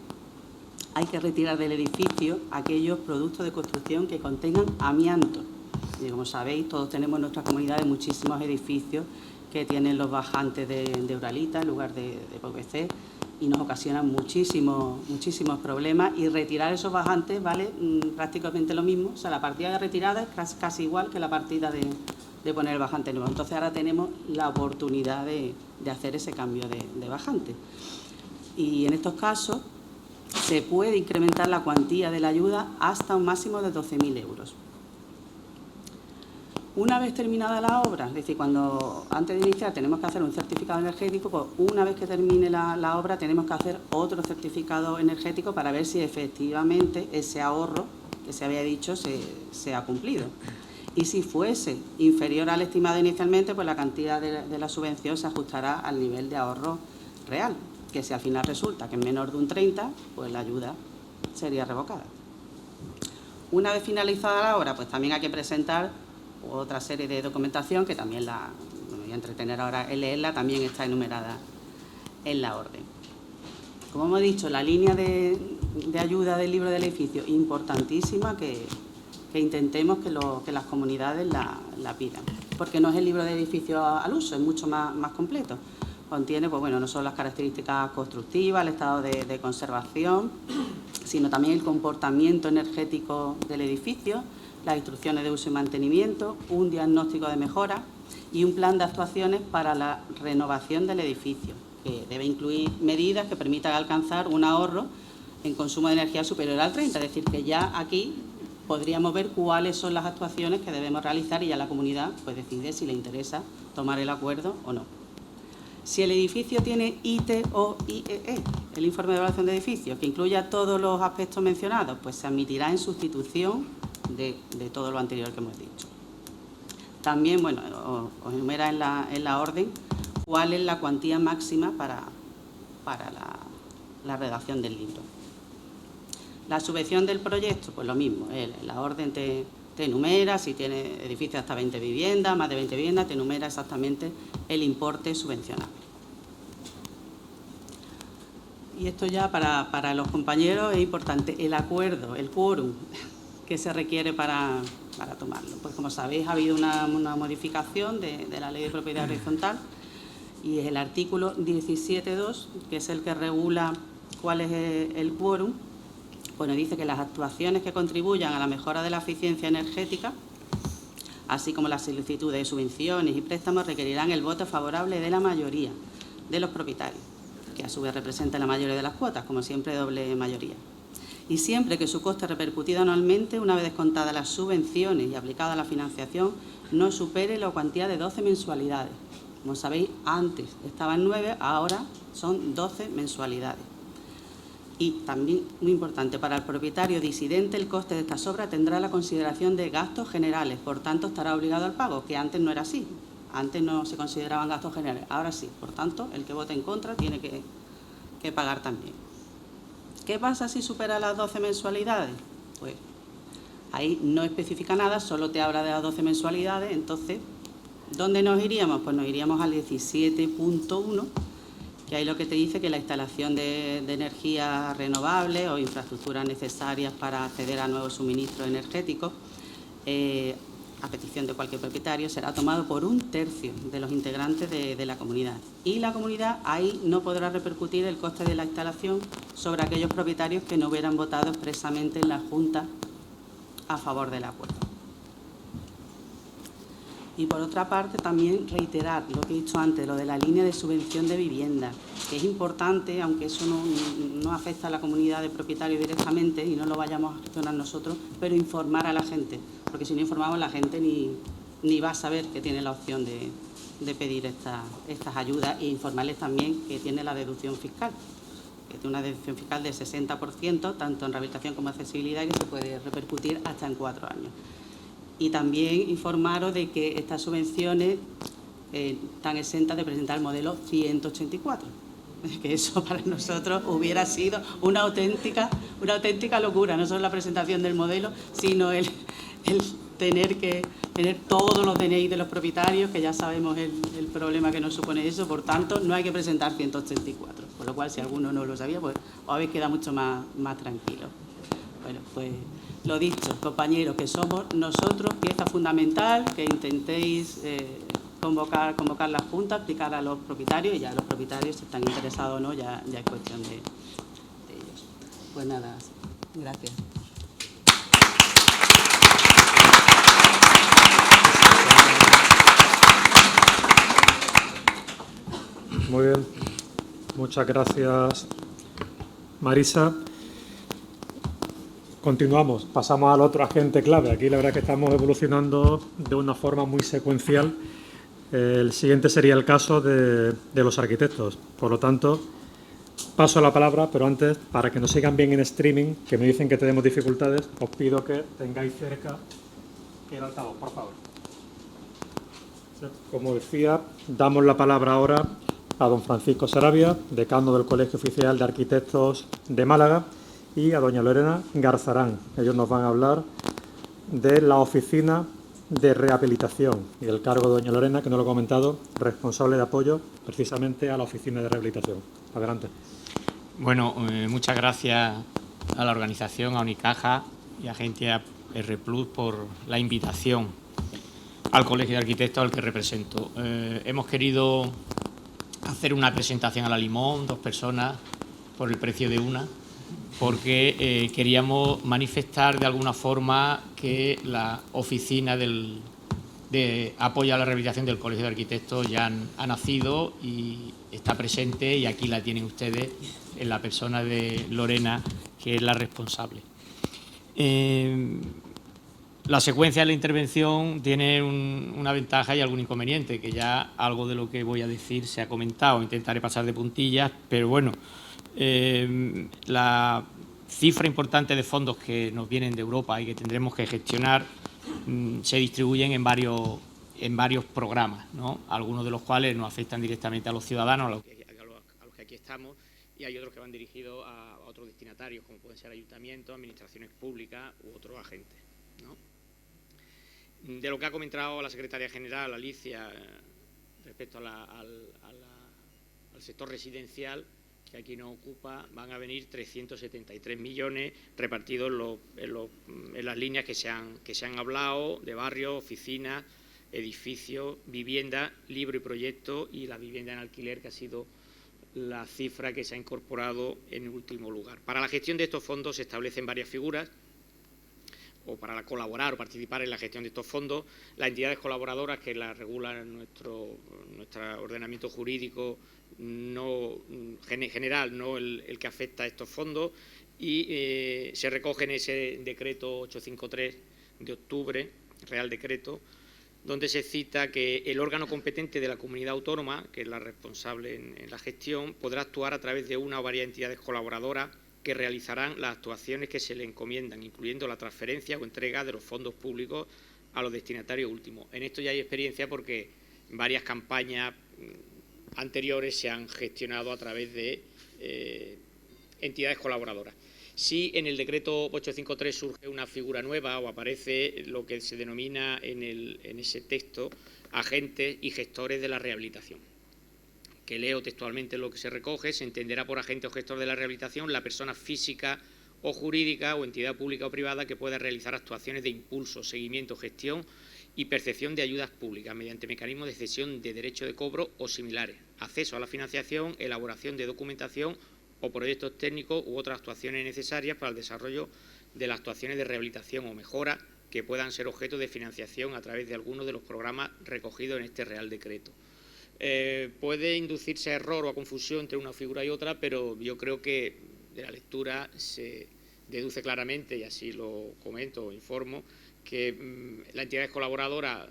hay que retirar del edificio aquellos productos de construcción que contengan amianto. Y como sabéis, todos tenemos en nuestras comunidades muchísimos edificios que tienen los bajantes de uralita en lugar de PVC y nos ocasionan muchísimos problemas, y retirar esos bajantes vale prácticamente lo mismo. O sea, la partida de retirada es casi igual que la partida de poner el bajante nuevo. Entonces ahora tenemos la oportunidad de hacer ese cambio de bajante. Y en estos casos se puede incrementar la cuantía de la ayuda hasta un máximo de 12.000 euros. Una vez terminada la obra, es decir, antes de iniciar tenemos que hacer un certificado energético, pues una vez que termine la obra tenemos que hacer otro certificado energético para ver si efectivamente ese ahorro que se había dicho se ha cumplido. Y si fuese inferior al estimado inicialmente, pues la cantidad de la subvención se ajustará al nivel de ahorro real, que si al final resulta que es menor de un 30, pues la ayuda sería revocada. Una vez finalizada la obra, pues también hay que presentar otra serie de documentación que también no me voy a entretener ahora en leerla, también está enumerada en la orden. Como hemos dicho, la línea de ayuda del libro del edificio, importantísima que intentemos que las comunidades la pidan, porque no es el libro de edificio al uso, es mucho más completo. Contiene, pues bueno, no solo las características constructivas, el estado de conservación, sino también el comportamiento energético del edificio, las instrucciones de uso y mantenimiento, un diagnóstico de mejora y un plan de actuaciones para la renovación del edificio, que debe incluir medidas que permitan alcanzar un ahorro en consumo de energía superior al 30%, es decir, que ya aquí podríamos ver cuáles son las actuaciones que debemos realizar y ya la comunidad pues decide si le interesa tomar el acuerdo o no. Si el edificio tiene IT o IEE, el informe de evaluación de edificios, que incluya todos los aspectos mencionados, pues se admitirá en sustitución de todo lo anterior que hemos dicho. También, bueno, os enumera en la orden cuál es la cuantía máxima para la redacción del libro. La subvención del proyecto, pues lo mismo, la orden te enumera, si tiene edificios hasta 20 viviendas, más de 20 viviendas, te enumera exactamente el importe subvencionable. Y esto ya para los compañeros es importante, el acuerdo, el quórum que se requiere para tomarlo. Pues como sabéis, ha habido una modificación de la Ley de Propiedad Horizontal y es el artículo 17.2, que es el que regula cuál es el quórum. Bueno, dice que las actuaciones que contribuyan a la mejora de la eficiencia energética, así como las solicitudes de subvenciones y préstamos, requerirán el voto favorable de la mayoría de los propietarios, que a su vez representa la mayoría de las cuotas, como siempre doble mayoría. Y siempre que su coste repercutido anualmente, una vez descontadas las subvenciones y aplicada la financiación, no supere la cuantía de 12 mensualidades. Como sabéis, antes estaban 9, ahora son 12 mensualidades. Y también, muy importante, para el propietario disidente el coste de estas obras tendrá la consideración de gastos generales, por tanto estará obligado al pago, que antes no era así. Antes no se consideraban gastos generales, ahora sí. Por tanto, el que vote en contra tiene que pagar también. ¿Qué pasa si supera las 12 mensualidades? Pues ahí no especifica nada, solo te habla de las 12 mensualidades. Entonces, ¿dónde nos iríamos? Pues nos iríamos al 17.1, que ahí lo que te dice que la instalación de energías renovables o infraestructuras necesarias para acceder a nuevos suministros energéticos, a petición de cualquier propietario, será tomado por 1/3 de los integrantes de la comunidad. Y la comunidad ahí no podrá repercutir el coste de la instalación sobre aquellos propietarios que no hubieran votado expresamente en la Junta a favor del acuerdo. Y por otra parte también reiterar lo que he dicho antes, lo de la línea de subvención de vivienda, que es importante, aunque eso no afecta a la comunidad de propietarios directamente y no lo vayamos a gestionar nosotros, pero informar a la gente, porque si no informamos la gente ni va a saber que tiene la opción de pedir estas ayudas, e informarles también que tiene la deducción fiscal, que tiene una deducción fiscal del 60%, tanto en rehabilitación como accesibilidad, que se puede repercutir hasta en 4 años. Y también informaros de que estas subvenciones están exentas de presentar el modelo 184, que eso para nosotros hubiera sido una auténtica locura, no solo la presentación del modelo, sino el tener que tener todos los DNI de los propietarios, que ya sabemos el problema que nos supone eso. Por tanto, no hay que presentar 184, por lo cual si alguno no lo sabía, pues os habéis quedado mucho más tranquilos. Bueno, pues lo dicho, compañeros, que somos nosotros pieza fundamental, que intentéis convocar la Junta, explicar a los propietarios, y ya los propietarios, si están interesados o no, ya es cuestión de ellos. Pues nada, gracias. Muy bien, muchas gracias, Marisa. Continuamos, pasamos al otro agente clave. Aquí la verdad es que estamos evolucionando de una forma muy secuencial. El siguiente sería el caso de los arquitectos. Por lo tanto, paso la palabra, pero antes, para que nos sigan bien en streaming, que me dicen que tenemos dificultades, os pido que tengáis cerca el altavoz, por favor. Como decía, damos la palabra ahora a don Francisco Sarabia, decano del Colegio Oficial de Arquitectos de Málaga, y a doña Lorena Garzarán. Ellos nos van a hablar de la Oficina de rehabilitación y el cargo de doña Lorena, que no lo he comentado, responsable de apoyo precisamente a la oficina de rehabilitación. Adelante. Bueno, muchas gracias a la organización, a Unicaja y a Agencia R+ por la invitación al Colegio de Arquitectos al que represento. Hemos querido hacer una presentación a la limón, 2 personas por el precio de una, porque queríamos manifestar de alguna forma que la oficina de apoyo a la rehabilitación del Colegio de Arquitectos ya ha nacido y está presente, y aquí la tienen ustedes en la persona de Lorena, que es la responsable. La secuencia de la intervención tiene una ventaja y algún inconveniente, que ya algo de lo que voy a decir se ha comentado. Intentaré pasar de puntillas, pero bueno, la cifra importante de fondos que nos vienen de Europa y que tendremos que gestionar se distribuyen en varios programas, ¿no? Algunos de los cuales nos afectan directamente a los ciudadanos, a los que aquí estamos, y hay otros que van dirigidos a otros destinatarios, como pueden ser ayuntamientos, administraciones públicas u otros agentes, ¿no? De lo que ha comentado la secretaria general, Alicia, respecto al sector residencial, que aquí nos ocupa, van a venir 373 millones repartidos en las líneas que se han hablado, de barrios, oficinas, edificios, vivienda, libro y proyecto, y la vivienda en alquiler, que ha sido la cifra que se ha incorporado en último lugar. Para la gestión de estos fondos se establecen varias figuras, o para colaborar o participar en la gestión de estos fondos, las entidades colaboradoras que las regulan nuestro ordenamiento jurídico general, no el que afecta a estos fondos, y se recoge en ese decreto 853 de octubre, Real Decreto, donde se cita que el órgano competente de la comunidad autónoma, que es la responsable en la gestión, podrá actuar a través de una o varias entidades colaboradoras que realizarán las actuaciones que se le encomiendan, incluyendo la transferencia o entrega de los fondos públicos a los destinatarios últimos. En esto ya hay experiencia porque varias campañas anteriores se han gestionado a través de entidades colaboradoras. Si en el decreto 853 surge una figura nueva o aparece lo que se denomina en ese texto agentes y gestores de la rehabilitación, que leo textualmente lo que se recoge: se entenderá por agente o gestor de la rehabilitación la persona física o jurídica o entidad pública o privada que pueda realizar actuaciones de impulso, seguimiento, gestión y percepción de ayudas públicas mediante mecanismos de cesión de derecho de cobro o similares, acceso a la financiación, elaboración de documentación o proyectos técnicos u otras actuaciones necesarias para el desarrollo de las actuaciones de rehabilitación o mejora que puedan ser objeto de financiación a través de alguno de los programas recogidos en este Real Decreto. Puede inducirse a error o a confusión entre una figura y otra, pero yo creo que de la lectura se deduce claramente, y así lo comento o informo, que las entidades colaboradoras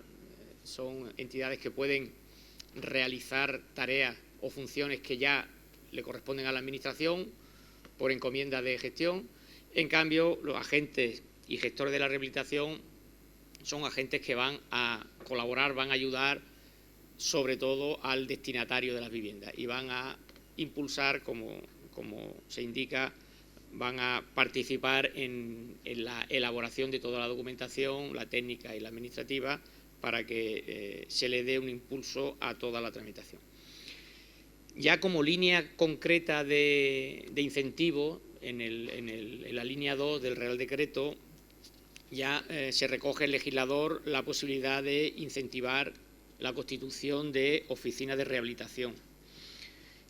son entidades que pueden realizar tareas o funciones que ya le corresponden a la Administración por encomienda de gestión. En cambio, los agentes y gestores de la rehabilitación son agentes que van a colaborar, van a ayudar sobre todo al destinatario de las viviendas y van a impulsar, como se indica, van a participar en la elaboración de toda la documentación, la técnica y la administrativa, para que se le dé un impulso a toda la tramitación. Ya como línea concreta de incentivo, en la línea 2 del Real Decreto, ya se recoge el legislador la posibilidad de incentivar la constitución de oficinas de rehabilitación.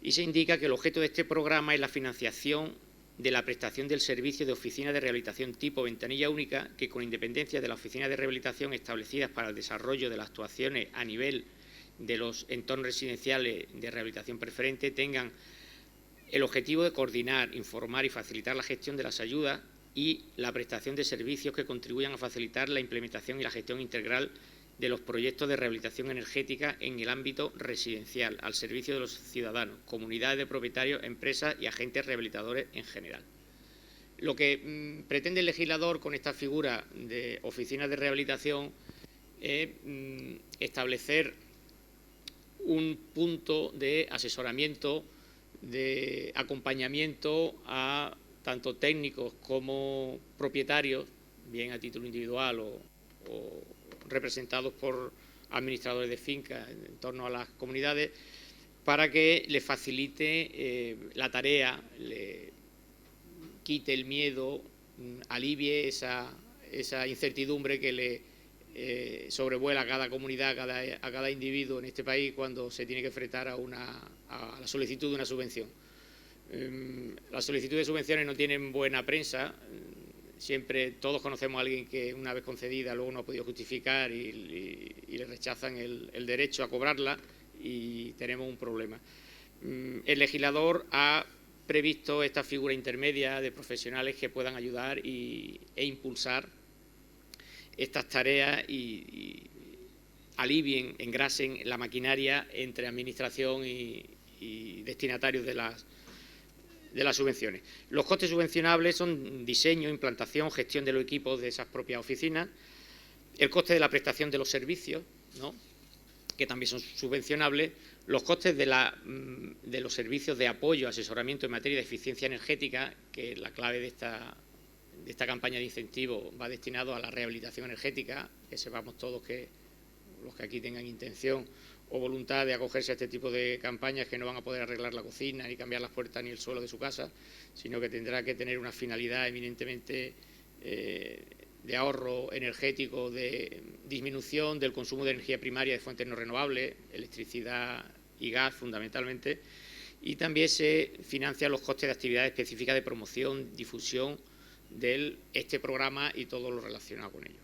Y se indica que el objeto de este programa es la financiación de la prestación del servicio de oficina de rehabilitación tipo ventanilla única, que con independencia de las oficinas de rehabilitación establecidas para el desarrollo de las actuaciones a nivel de los entornos residenciales de rehabilitación preferente, tengan el objetivo de coordinar, informar y facilitar la gestión de las ayudas y la prestación de servicios que contribuyan a facilitar la implementación y la gestión integral de los proyectos de rehabilitación energética en el ámbito residencial, al servicio de los ciudadanos, comunidades de propietarios, empresas y agentes rehabilitadores en general. Lo que pretende el legislador con esta figura de oficinas de rehabilitación es establecer un punto de asesoramiento, de acompañamiento a tanto técnicos como propietarios, bien a título individual o representados por administradores de fincas en torno a las comunidades, para que le facilite la tarea, le quite el miedo, alivie esa incertidumbre que le sobrevuela a cada comunidad, a cada individuo en este país cuando se tiene que enfrentar a la solicitud de una subvención. Las solicitudes de subvenciones no tienen buena prensa. Siempre todos conocemos a alguien que una vez concedida luego no ha podido justificar y le rechazan el derecho a cobrarla y tenemos un problema. El legislador ha previsto esta figura intermedia de profesionales que puedan ayudar e impulsar estas tareas y alivien, engrasen la maquinaria entre administración y destinatarios de las subvenciones. Los costes subvencionables son diseño, implantación, gestión de los equipos de esas propias oficinas, el coste de la prestación de los servicios, ¿no?, que también son subvencionables, los costes de los servicios de apoyo, asesoramiento en materia de eficiencia energética, que la clave de esta campaña de incentivo va destinado a la rehabilitación energética, que sepamos todos que los que aquí tengan intención o voluntad de acogerse a este tipo de campañas, que no van a poder arreglar la cocina, ni cambiar las puertas, ni el suelo de su casa, sino que tendrá que tener una finalidad eminentemente de ahorro energético, de disminución del consumo de energía primaria de fuentes no renovables, electricidad y gas fundamentalmente, y también se financian los costes de actividades específicas de promoción, difusión de este programa y todo lo relacionado con ello.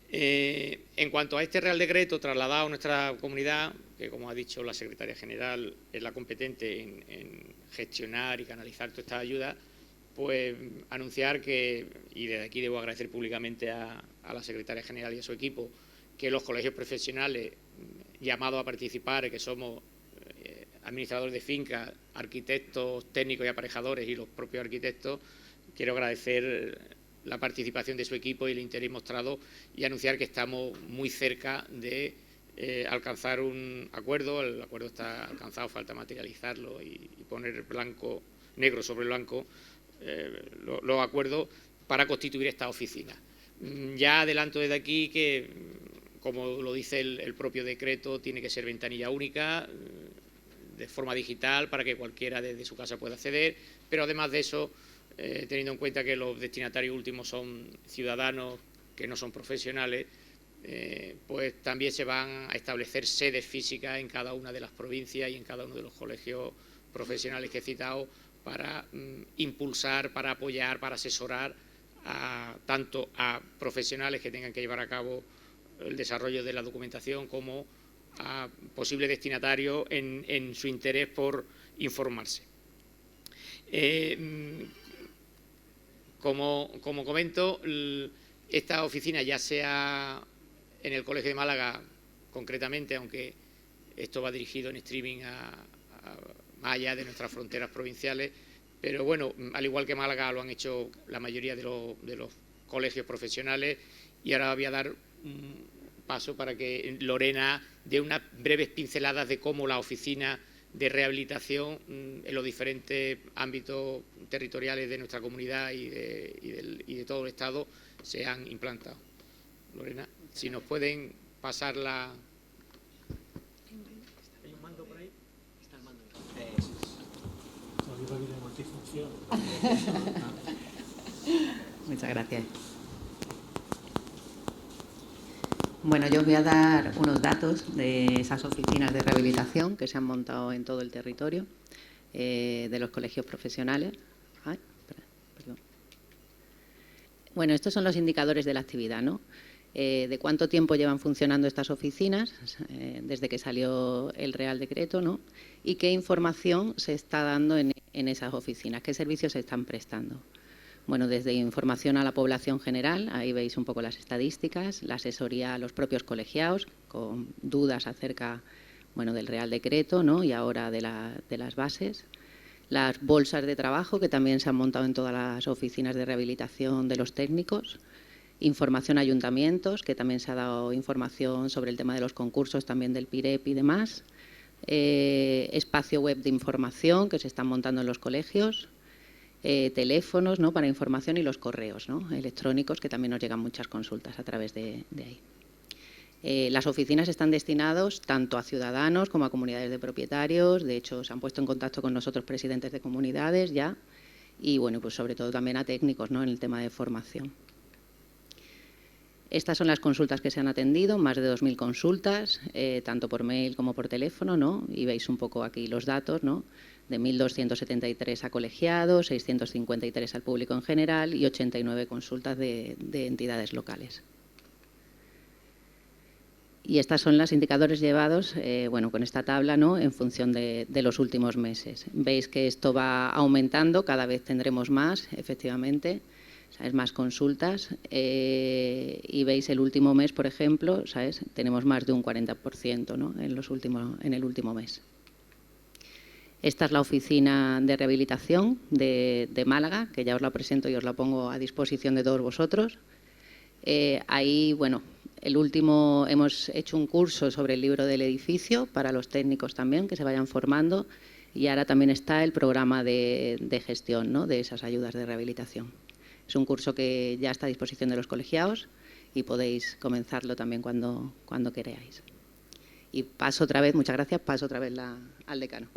En cuanto a este Real Decreto trasladado a nuestra comunidad, que como ha dicho la Secretaria General es la competente en gestionar y canalizar todas estas ayudas, pues anunciar que, y desde aquí debo agradecer públicamente a la Secretaria General y a su equipo, que los colegios profesionales llamados a participar, que somos administradores de fincas, arquitectos, técnicos y aparejadores y los propios arquitectos, quiero agradecer la participación de su equipo y el interés mostrado y anunciar que estamos muy cerca de alcanzar un acuerdo. El acuerdo está alcanzado, falta materializarlo y poner negro sobre blanco los acuerdos para constituir esta oficina. Ya adelanto desde aquí que, como lo dice el propio decreto, tiene que ser ventanilla única, de forma digital, para que cualquiera desde su casa pueda acceder, pero además de eso, teniendo en cuenta que los destinatarios últimos son ciudadanos que no son profesionales, pues también se van a establecer sedes físicas en cada una de las provincias y en cada uno de los colegios profesionales que he citado para impulsar, para apoyar, para asesorar tanto a profesionales que tengan que llevar a cabo el desarrollo de la documentación como a posibles destinatarios en su interés por informarse. Como comento, esta oficina ya sea en el Colegio de Málaga concretamente, aunque esto va dirigido en streaming más allá de nuestras fronteras provinciales, pero bueno, al igual que Málaga lo han hecho la mayoría de los colegios profesionales, y ahora voy a dar paso para que Lorena dé unas breves pinceladas de cómo la oficina de rehabilitación en los diferentes ámbitos territoriales de nuestra comunidad y de todo el Estado se han implantado. Lorena, si nos pueden pasar la... ¿Hay un mando por ahí? Está el mando. Muchas gracias. Bueno, yo os voy a dar unos datos de esas oficinas de rehabilitación que se han montado en todo el territorio, de los colegios profesionales. Bueno, estos son los indicadores de la actividad, ¿no? De cuánto tiempo llevan funcionando estas oficinas, desde que salió el Real Decreto, ¿no? Y qué información se está dando en esas oficinas, qué servicios se están prestando. Bueno, desde información a la población general, ahí veis un poco las estadísticas, la asesoría a los propios colegiados, con dudas acerca, bueno, del Real Decreto, ¿no? Y ahora de las bases. Las bolsas de trabajo, que también se han montado en todas las oficinas de rehabilitación de los técnicos. Información a ayuntamientos, que también se ha dado información sobre el tema de los concursos, también del PIREP y demás. Espacio web de información, que se están montando en los colegios. teléfonos, ¿no?, para información y los correos, ¿no?, electrónicos, que también nos llegan muchas consultas a través de ahí. Las oficinas están destinadas tanto a ciudadanos como a comunidades de propietarios. De hecho, se han puesto en contacto con nosotros presidentes de comunidades ya y, bueno, pues sobre todo también a técnicos, ¿no?, en el tema de formación. Estas son las consultas que se han atendido, más de 2.000 consultas, tanto por mail como por teléfono, ¿no? Y veis un poco aquí los datos, ¿no?, de 1.273 a colegiados, 653 al público en general y 89 consultas de entidades locales. Y estos son los indicadores llevados, bueno, con esta tabla, ¿no?, en función de los últimos meses. Veis que esto va aumentando, cada vez tendremos más, efectivamente, ¿sabes?, más consultas. Y veis el último mes, por ejemplo, ¿sabes?, tenemos más de un 40%, ¿no?, en el último mes. Esta es la oficina de rehabilitación de Málaga, que ya os la presento y os la pongo a disposición de todos vosotros. Ahí, bueno, hemos hecho un curso sobre el libro del edificio para los técnicos también, que se vayan formando, y ahora también está el programa de gestión, ¿no?, de esas ayudas de rehabilitación. Es un curso que ya está a disposición de los colegiados y podéis comenzarlo también cuando queráis. Y paso otra vez, muchas gracias, paso otra vez al decano.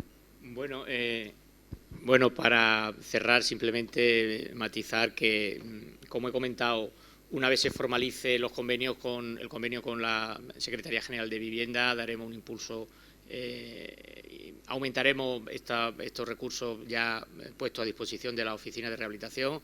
Bueno, para cerrar, simplemente matizar que, como he comentado, una vez se formalice el convenio con la Secretaría General de Vivienda, daremos un impulso, aumentaremos estos recursos ya puestos a disposición de la Oficina de Rehabilitación,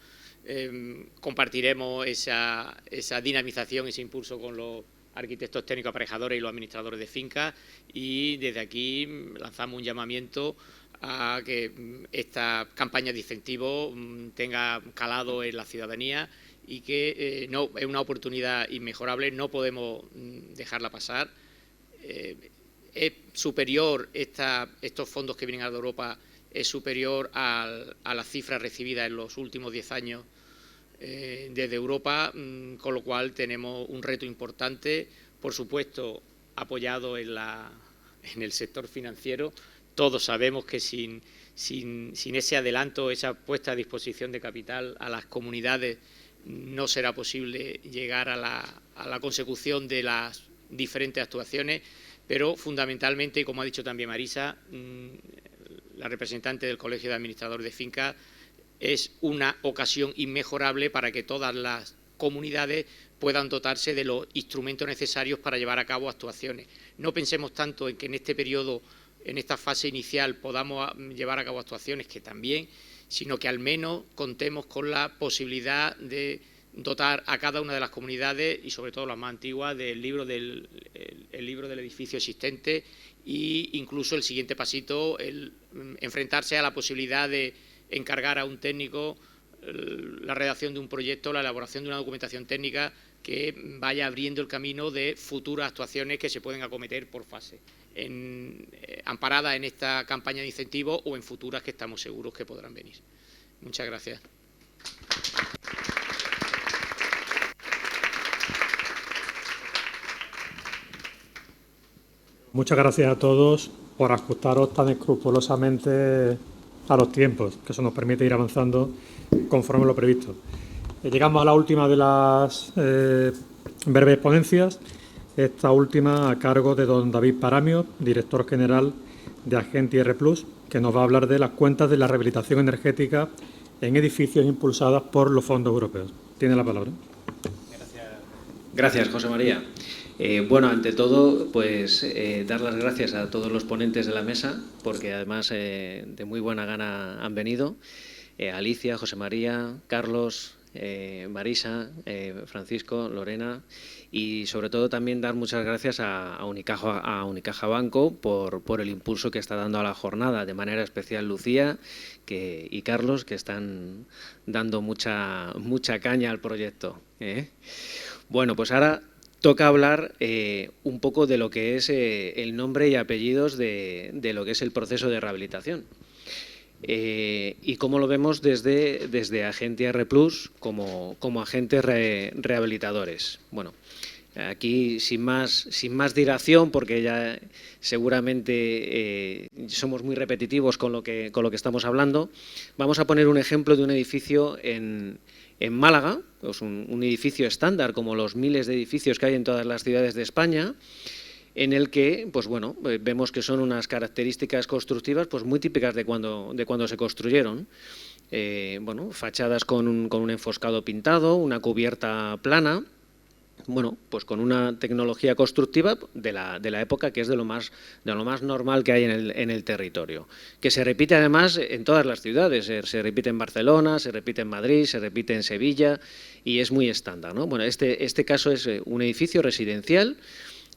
compartiremos esa dinamización, ese impulso con los arquitectos técnicos aparejadores y los administradores de fincas, y desde aquí lanzamos un llamamiento a que esta campaña de incentivo tenga calado en la ciudadanía y que no es una oportunidad inmejorable, no podemos dejarla pasar. Es superior, estos fondos que vienen de Europa, es superior a las cifras recibidas en los últimos 10 años desde Europa, con lo cual tenemos un reto importante, por supuesto, apoyado en el sector financiero. Todos sabemos que sin ese adelanto, esa puesta a disposición de capital a las comunidades, no será posible llegar a la consecución de las diferentes actuaciones, pero fundamentalmente, como ha dicho también Marisa, la representante del Colegio de Administradores de Fincas, es una ocasión inmejorable para que todas las comunidades puedan dotarse de los instrumentos necesarios para llevar a cabo actuaciones. No pensemos tanto en que en este periodo, en esta fase inicial, podamos llevar a cabo actuaciones, que también, sino que al menos contemos con la posibilidad de dotar a cada una de las comunidades, y sobre todo las más antiguas, del libro del edificio existente, e incluso el siguiente pasito, el enfrentarse a la posibilidad de encargar a un técnico la redacción de un proyecto, la elaboración de una documentación técnica que vaya abriendo el camino de futuras actuaciones que se pueden acometer por fase, amparadas en esta campaña de incentivos o en futuras que estamos seguros que podrán venir. Muchas gracias. Muchas gracias a todos por ajustaros tan escrupulosamente a los tiempos, que eso nos permite ir avanzando conforme lo previsto. Llegamos a la última de las breves ponencias, esta última a cargo de don David Paramio, director general de Agenti R+, que nos va a hablar de las cuentas de la rehabilitación energética en edificios impulsadas por los fondos europeos. Tiene la palabra. Gracias, José María. Bueno, ante todo, pues dar las gracias a todos los ponentes de la mesa, porque además de muy buena gana han venido. Alicia, José María, Carlos, Marisa, Francisco, Lorena, y sobre todo también dar muchas gracias a Unicaja Banco por el impulso que está dando a la jornada, de manera especial Lucía y Carlos, que están dando mucha caña al proyecto. Bueno, pues ahora toca hablar un poco de lo que es el nombre y apellidos de lo que es el proceso de rehabilitación. Y cómo lo vemos desde Agenti R+, como agentes rehabilitadores. Bueno, Aquí, sin más dilación, porque ya seguramente somos muy repetitivos con lo que estamos hablando, vamos a poner un ejemplo de un edificio en Málaga, pues un edificio estándar, como los miles de edificios que hay en todas las ciudades de España, en el que, pues bueno, vemos que son unas características constructivas pues muy típicas de cuando se construyeron. Bueno, fachadas con un enfoscado pintado, una cubierta plana, bueno, pues con una tecnología constructiva de la época, que es de lo más normal que hay en el territorio, que se repite además en todas las ciudades, se repite en Barcelona, se repite en Madrid, se repite en Sevilla y es muy estándar, ¿no? Bueno, este caso es un edificio residencial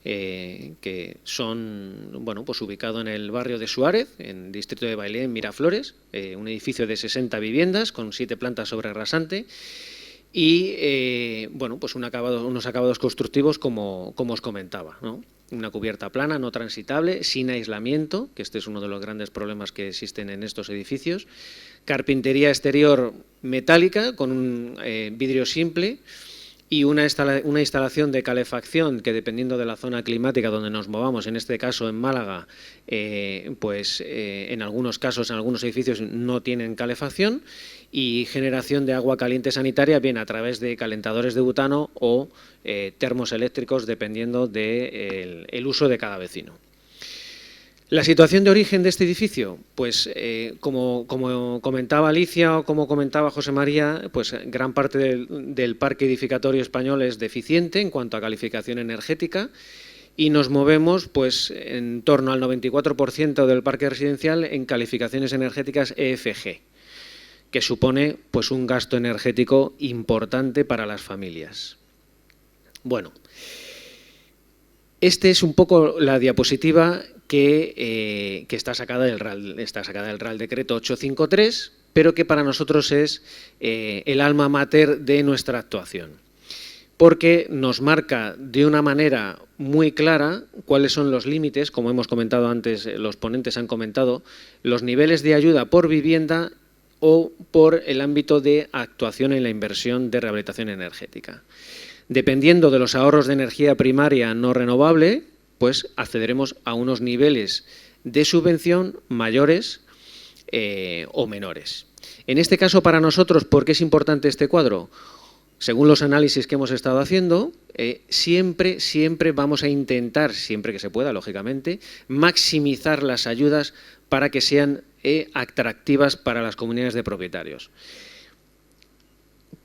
que son, bueno, pues ubicado en el barrio de Suárez, en distrito de Bailén, en Miraflores, un edificio de 60 viviendas con 7 plantas sobre rasante. Y, bueno, pues unos acabados constructivos como os comentaba, ¿no? Una cubierta plana, no transitable, sin aislamiento, que este es uno de los grandes problemas que existen en estos edificios. Carpintería exterior metálica con un vidrio simple y una instalación de calefacción que, dependiendo de la zona climática donde nos movamos, en este caso en Málaga, en algunos casos, en algunos edificios no tienen calefacción, y generación de agua caliente sanitaria, bien a través de calentadores de butano o termos eléctricos, dependiendo del uso de cada vecino. La situación de origen de este edificio, pues como comentaba Alicia o como comentaba José María, pues gran parte del parque edificatorio español es deficiente en cuanto a calificación energética y nos movemos pues en torno al 94% del parque residencial en calificaciones energéticas EFG, que supone pues un gasto energético importante para las familias. Bueno, esta es un poco la diapositiva que está sacada del Real Decreto 853, pero que para nosotros es el alma mater de nuestra actuación, porque nos marca de una manera muy clara cuáles son los límites, como hemos comentado antes, los ponentes han comentado, los niveles de ayuda por vivienda o por el ámbito de actuación en la inversión de rehabilitación energética. Dependiendo de los ahorros de energía primaria no renovable, pues accederemos a unos niveles de subvención mayores o menores. En este caso, para nosotros, ¿por qué es importante este cuadro? Según los análisis que hemos estado haciendo, siempre vamos a intentar, siempre que se pueda, lógicamente, maximizar las ayudas para que sean atractivas para las comunidades de propietarios.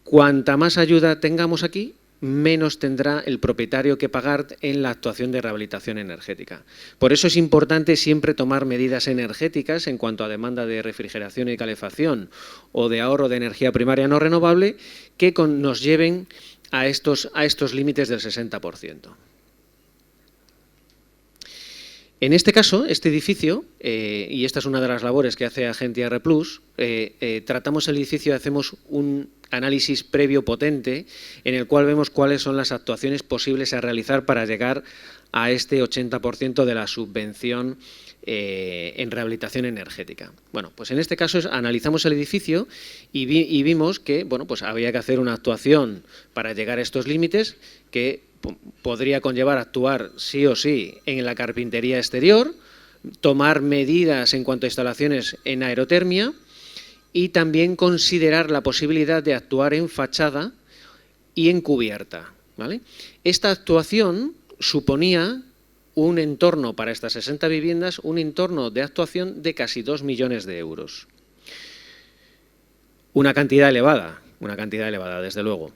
Cuanta más ayuda tengamos aquí, menos tendrá el propietario que pagar en la actuación de rehabilitación energética. Por eso es importante siempre tomar medidas energéticas en cuanto a demanda de refrigeración y calefacción o de ahorro de energía primaria no renovable que nos lleven a estos límites del 60%. En este caso, este edificio, y esta es una de las labores que hace Agencia R+, tratamos el edificio y hacemos un análisis previo potente en el cual vemos cuáles son las actuaciones posibles a realizar para llegar a este 80% de la subvención en rehabilitación energética. Bueno, pues en este caso analizamos el edificio y vimos que, bueno, pues había que hacer una actuación para llegar a estos límites que podría conllevar actuar sí o sí en la carpintería exterior, tomar medidas en cuanto a instalaciones en aerotermia y también considerar la posibilidad de actuar en fachada y en cubierta, ¿vale? Esta actuación suponía un entorno para estas 60 viviendas, un entorno de actuación de casi 2 millones de euros. Una cantidad elevada desde luego.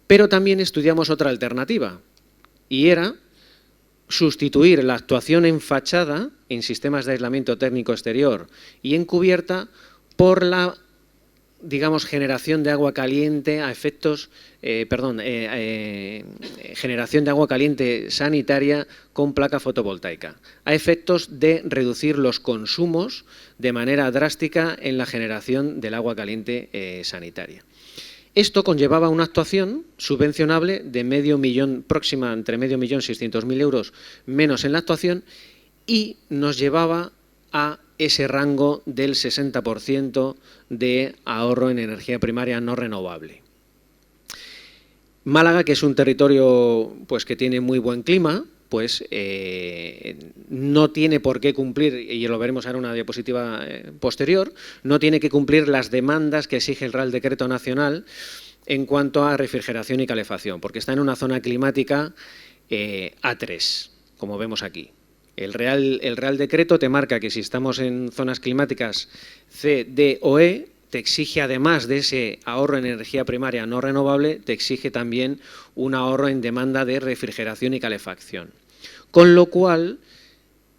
Pero también estudiamos otra alternativa, y era sustituir la actuación en fachada, en sistemas de aislamiento térmico exterior y en cubierta, por la, digamos, generación de agua caliente a efectos, generación de agua caliente sanitaria con placa fotovoltaica, a efectos de reducir los consumos de manera drástica en la generación del agua caliente sanitaria. Esto conllevaba una actuación subvencionable de próxima entre 500.000 euros menos en la actuación y nos llevaba a ese rango del 60% de ahorro en energía primaria no renovable. Málaga, que es un territorio pues, que tiene muy buen clima, pues no tiene por qué cumplir, y lo veremos ahora en una diapositiva posterior, no tiene que cumplir las demandas que exige el Real Decreto Nacional en cuanto a refrigeración y calefacción, porque está en una zona climática A3, como vemos aquí. El Real Decreto te marca que si estamos en zonas climáticas C, D o E, te exige, además de ese ahorro en energía primaria no renovable, te exige también un ahorro en demanda de refrigeración y calefacción. Con lo cual,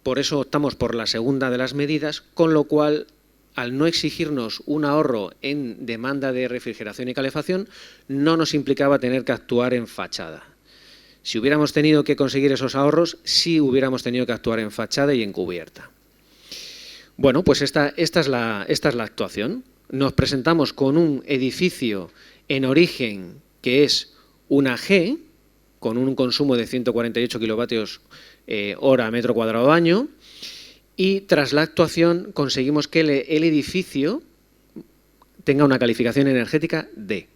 por eso optamos por la segunda de las medidas, con lo cual, al no exigirnos un ahorro en demanda de refrigeración y calefacción, no nos implicaba tener que actuar en fachada. Si hubiéramos tenido que conseguir esos ahorros, sí hubiéramos tenido que actuar en fachada y en cubierta. Bueno, pues esta es la actuación. Nos presentamos con un edificio en origen que es una G, con un consumo de 148 kilovatios hora metro cuadrado año, y tras la actuación conseguimos que el edificio tenga una calificación energética D,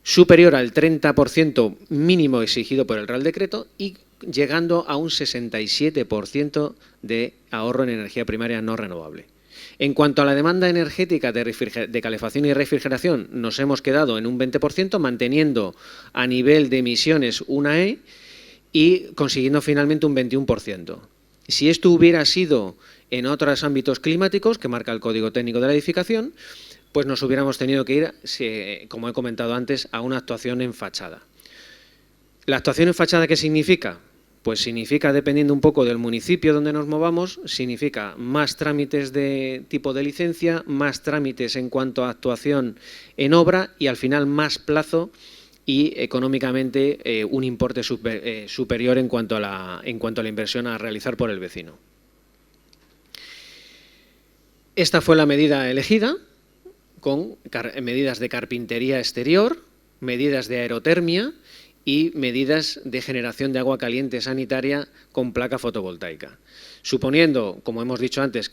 superior al 30% mínimo exigido por el Real Decreto y llegando a un 67% de ahorro en energía primaria no renovable. En cuanto a la demanda energética de calefacción y refrigeración, nos hemos quedado en un 20%, manteniendo a nivel de emisiones una E y consiguiendo finalmente un 21%. Si esto hubiera sido en otros ámbitos climáticos, que marca el Código Técnico de la Edificación, pues nos hubiéramos tenido que ir, como he comentado antes, a una actuación en fachada. ¿La actuación en fachada qué significa? Pues significa, dependiendo un poco del municipio donde nos movamos, significa más trámites de tipo de licencia, más trámites en cuanto a actuación en obra y al final más plazo y económicamente un importe superior en cuanto a la inversión a realizar por el vecino. Esta fue la medida elegida, con medidas de carpintería exterior, medidas de aerotermia y medidas de generación de agua caliente sanitaria con placa fotovoltaica. Suponiendo, como hemos dicho antes,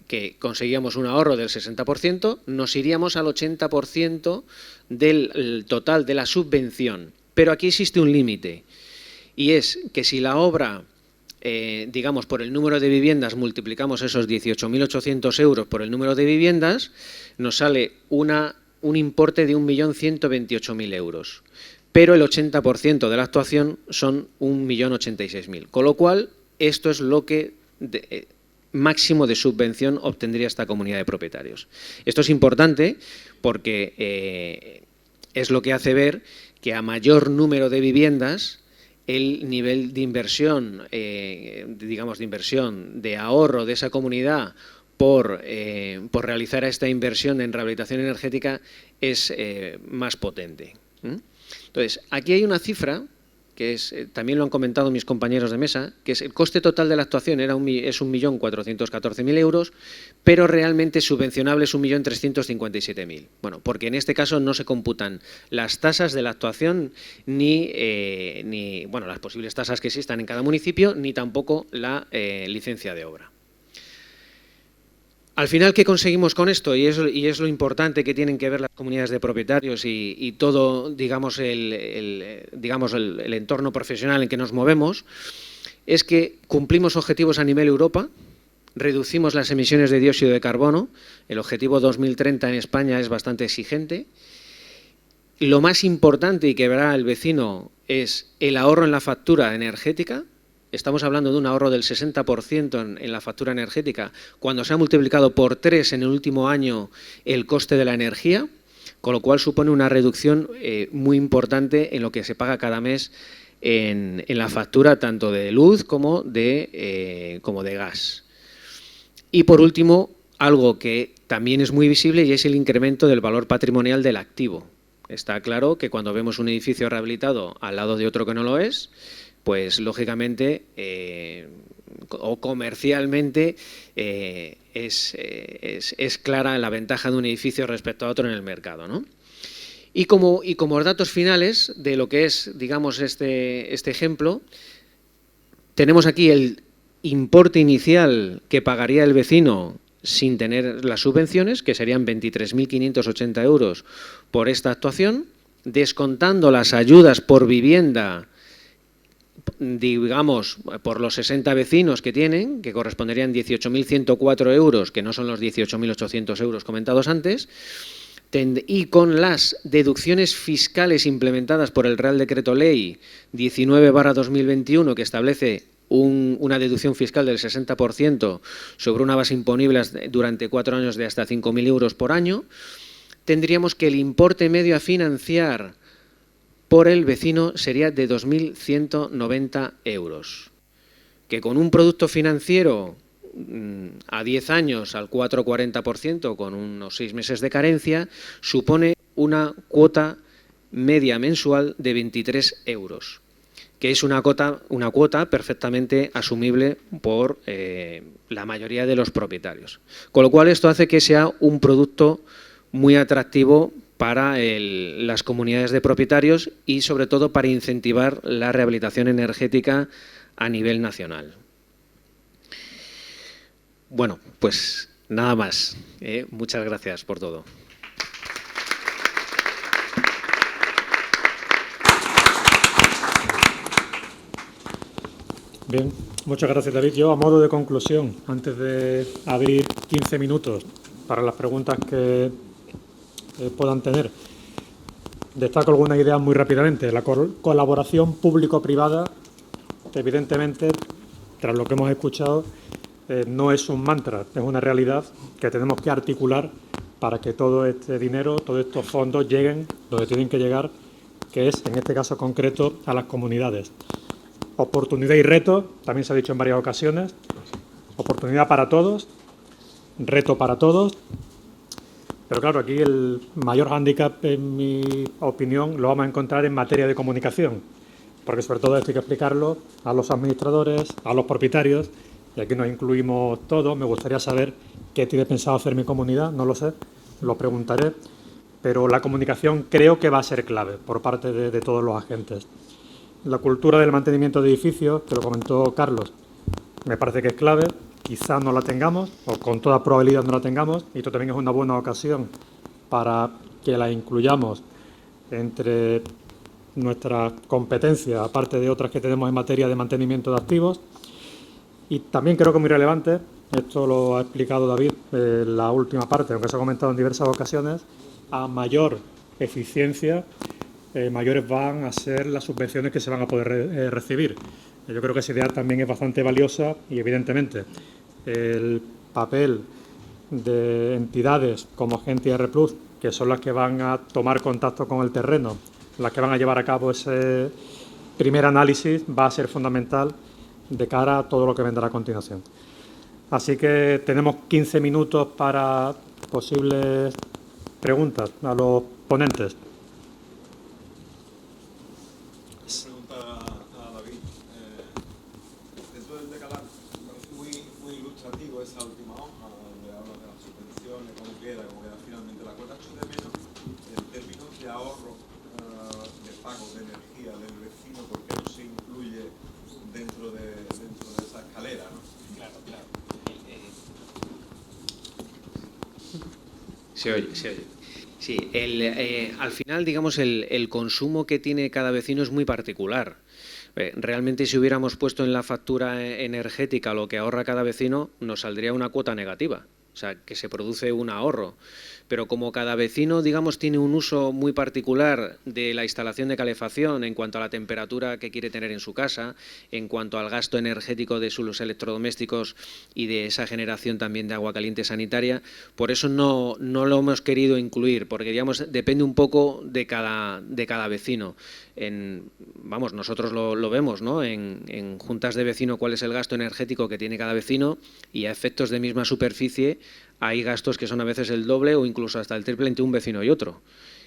que conseguíamos un ahorro del 60%, nos iríamos al 80% del total de la subvención. Pero aquí existe un límite, y es que si la obra, digamos, por el número de viviendas, multiplicamos esos 18.800 euros por el número de viviendas, nos sale un importe de 1.128.000 euros. Pero el 80% de la actuación son 1.086.000. Con lo cual, esto es lo que máximo de subvención obtendría esta comunidad de propietarios. Esto es importante porque es lo que hace ver que a mayor número de viviendas, el nivel de inversión, digamos de inversión, de ahorro de esa comunidad por realizar esta inversión en rehabilitación energética es más potente. Entonces, aquí hay una cifra que también lo han comentado mis compañeros de mesa, que es el coste total de la actuación es 1.414.000 euros, pero realmente subvencionable es 1.357.000. Bueno, porque en este caso no se computan las tasas de la actuación ni bueno, las posibles tasas que existan en cada municipio, ni tampoco la licencia de obra. Al final, ¿qué conseguimos con esto? Y es lo importante que tienen que ver las comunidades de propietarios y todo, digamos, el entorno profesional en que nos movemos, es que cumplimos objetivos a nivel Europa, reducimos las emisiones de dióxido de carbono, el objetivo 2030 en España es bastante exigente. Lo más importante y que verá el vecino es el ahorro en la factura energética. Estamos hablando de un ahorro del 60% en la factura energética, cuando se ha multiplicado por 3 en el último año el coste de la energía, con lo cual supone una reducción muy importante en lo que se paga cada mes en la factura tanto de luz como de gas. Y por último, algo que también es muy visible y es el incremento del valor patrimonial del activo. Está claro que cuando vemos un edificio rehabilitado al lado de otro que no lo es, pues lógicamente o comercialmente es clara la ventaja de un edificio respecto a otro en el mercado, ¿no? Y como datos finales de lo que es, digamos, este ejemplo, tenemos aquí el importe inicial que pagaría el vecino sin tener las subvenciones, que serían 23.580 euros por esta actuación. descontando las ayudas por vivienda, digamos, por los 60 vecinos que tienen, que corresponderían 18.104 euros, que no son los 18.800 euros comentados antes, y con las deducciones fiscales implementadas por el Real Decreto Ley 19/2021, que establece una deducción fiscal del 60% sobre una base imponible durante 4 años de hasta 5.000 euros por año, tendríamos que el importe medio a financiar por el vecino sería de 2.190 euros, que con un producto financiero a 10 años al 4,40%, con unos 6 meses de carencia, supone una cuota media mensual de 23 euros, que es una cuota perfectamente asumible por la mayoría de los propietarios. Con lo cual, esto hace que sea un producto muy atractivo para las comunidades de propietarios y, sobre todo, para incentivar la rehabilitación energética a nivel nacional. Bueno, pues nada más. Muchas gracias por todo. Bien, muchas gracias, David. Yo, a modo de conclusión, antes de abrir 15 minutos para las preguntas que puedan tener, destaco algunas ideas muy rápidamente. La colaboración público-privada, evidentemente, tras lo que hemos escuchado, no es un mantra, es una realidad que tenemos que articular para que todo este dinero, todos estos fondos lleguen donde tienen que llegar, que es, en este caso concreto, a las comunidades. Oportunidad y reto, también se ha dicho en varias ocasiones, oportunidad para todos, reto para todos, pero claro, aquí el mayor hándicap, en mi opinión, lo vamos a encontrar en materia de comunicación, porque sobre todo esto hay que explicarlo a los administradores, a los propietarios, y aquí nos incluimos todos. Me gustaría saber qué tiene pensado hacer mi comunidad, no lo sé, lo preguntaré, pero la comunicación creo que va a ser clave por parte de todos los agentes. La cultura del mantenimiento de edificios, que lo comentó Carlos, me parece que es clave, quizás no la tengamos, o con toda probabilidad no la tengamos, y esto también es una buena ocasión para que la incluyamos entre nuestras competencias, aparte de otras que tenemos en materia de mantenimiento de activos. Y también creo que es muy relevante, esto lo ha explicado David en la última parte, aunque se ha comentado en diversas ocasiones, a mayor eficiencia, mayores van a ser las subvenciones que se van a poder recibir. Yo creo que esa idea también es bastante valiosa y, evidentemente, el papel de entidades como Agente R+, que son las que van a tomar contacto con el terreno, las que van a llevar a cabo ese primer análisis, va a ser fundamental de cara a todo lo que vendrá a continuación. Así que tenemos 15 minutos para posibles preguntas a los ponentes. Pregunta a David. Dentro del decálogo me parece muy ilustrativo esa última hoja donde habla de las subvenciones, cómo queda finalmente la cuota. Echo de menos en términos de ahorro de pago de energía del vecino, porque no se incluye dentro de esa escalera, ¿no? Claro. Se oye. Sí, al final, digamos, el consumo que tiene cada vecino es muy particular. Realmente, si hubiéramos puesto en la factura energética lo que ahorra cada vecino, nos saldría una cuota negativa, o sea, que se produce un ahorro. Pero como cada vecino, digamos, tiene un uso muy particular de la instalación de calefacción en cuanto a la temperatura que quiere tener en su casa, en cuanto al gasto energético de sus electrodomésticos y de esa generación también de agua caliente sanitaria, por eso no lo hemos querido incluir, porque, digamos, depende un poco de cada vecino. Nosotros lo vemos, ¿no? En juntas de vecino cuál es el gasto energético que tiene cada vecino, y a efectos de misma superficie hay gastos que son a veces el doble o incluso hasta el triple entre un vecino y otro.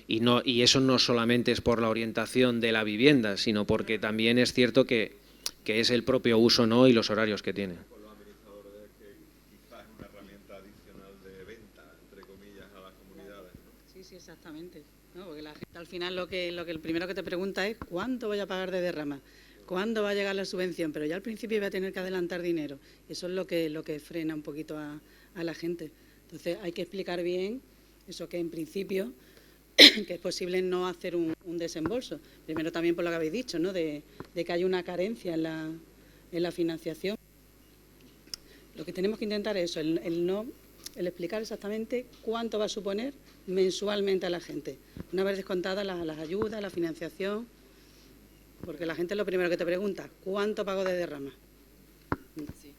Y eso no solamente es por la orientación de la vivienda, sino porque también es cierto que es el propio uso, ¿no?, y los horarios que tiene. Por los administradores, que quizás es una herramienta adicional de venta, entre comillas, a las comunidades, ¿no? Sí, exactamente. ¿No? Porque la gente al final lo que el primero que te pregunta es ¿cuánto voy a pagar de derrama? ¿Cuándo va a llegar la subvención? Pero ya al principio voy a tener que adelantar dinero. Eso es lo que frena un poquito a la gente. Entonces hay que explicar bien eso, que en principio que es posible no hacer un desembolso. Primero también por lo que habéis dicho, ¿no? de que hay una carencia en la financiación. Lo que tenemos que intentar es eso, el explicar exactamente cuánto va a suponer mensualmente a la gente, una vez descontadas las ayudas, la financiación, porque la gente es lo primero que te pregunta, ¿cuánto pago de derrama? Sí.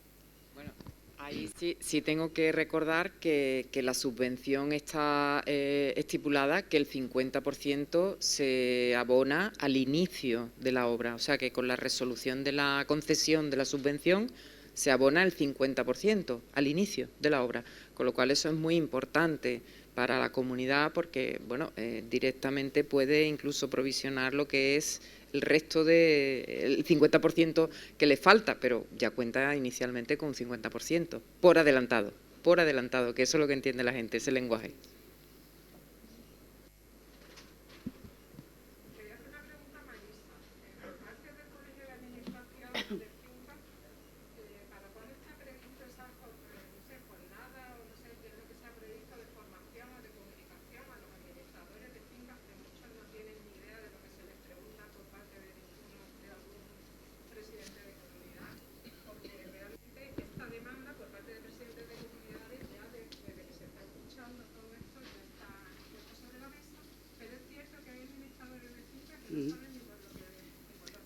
Bueno, ahí sí tengo que recordar que la subvención está estipulada que el 50% se abona al inicio de la obra, o sea que con la resolución de la concesión de la subvención se abona el 50% al inicio de la obra, con lo cual eso es muy importante para la comunidad porque, bueno, directamente puede incluso provisionar lo que es el resto del 50% que le falta, pero ya cuenta inicialmente con un 50%, por adelantado, que eso es lo que entiende la gente, ese lenguaje.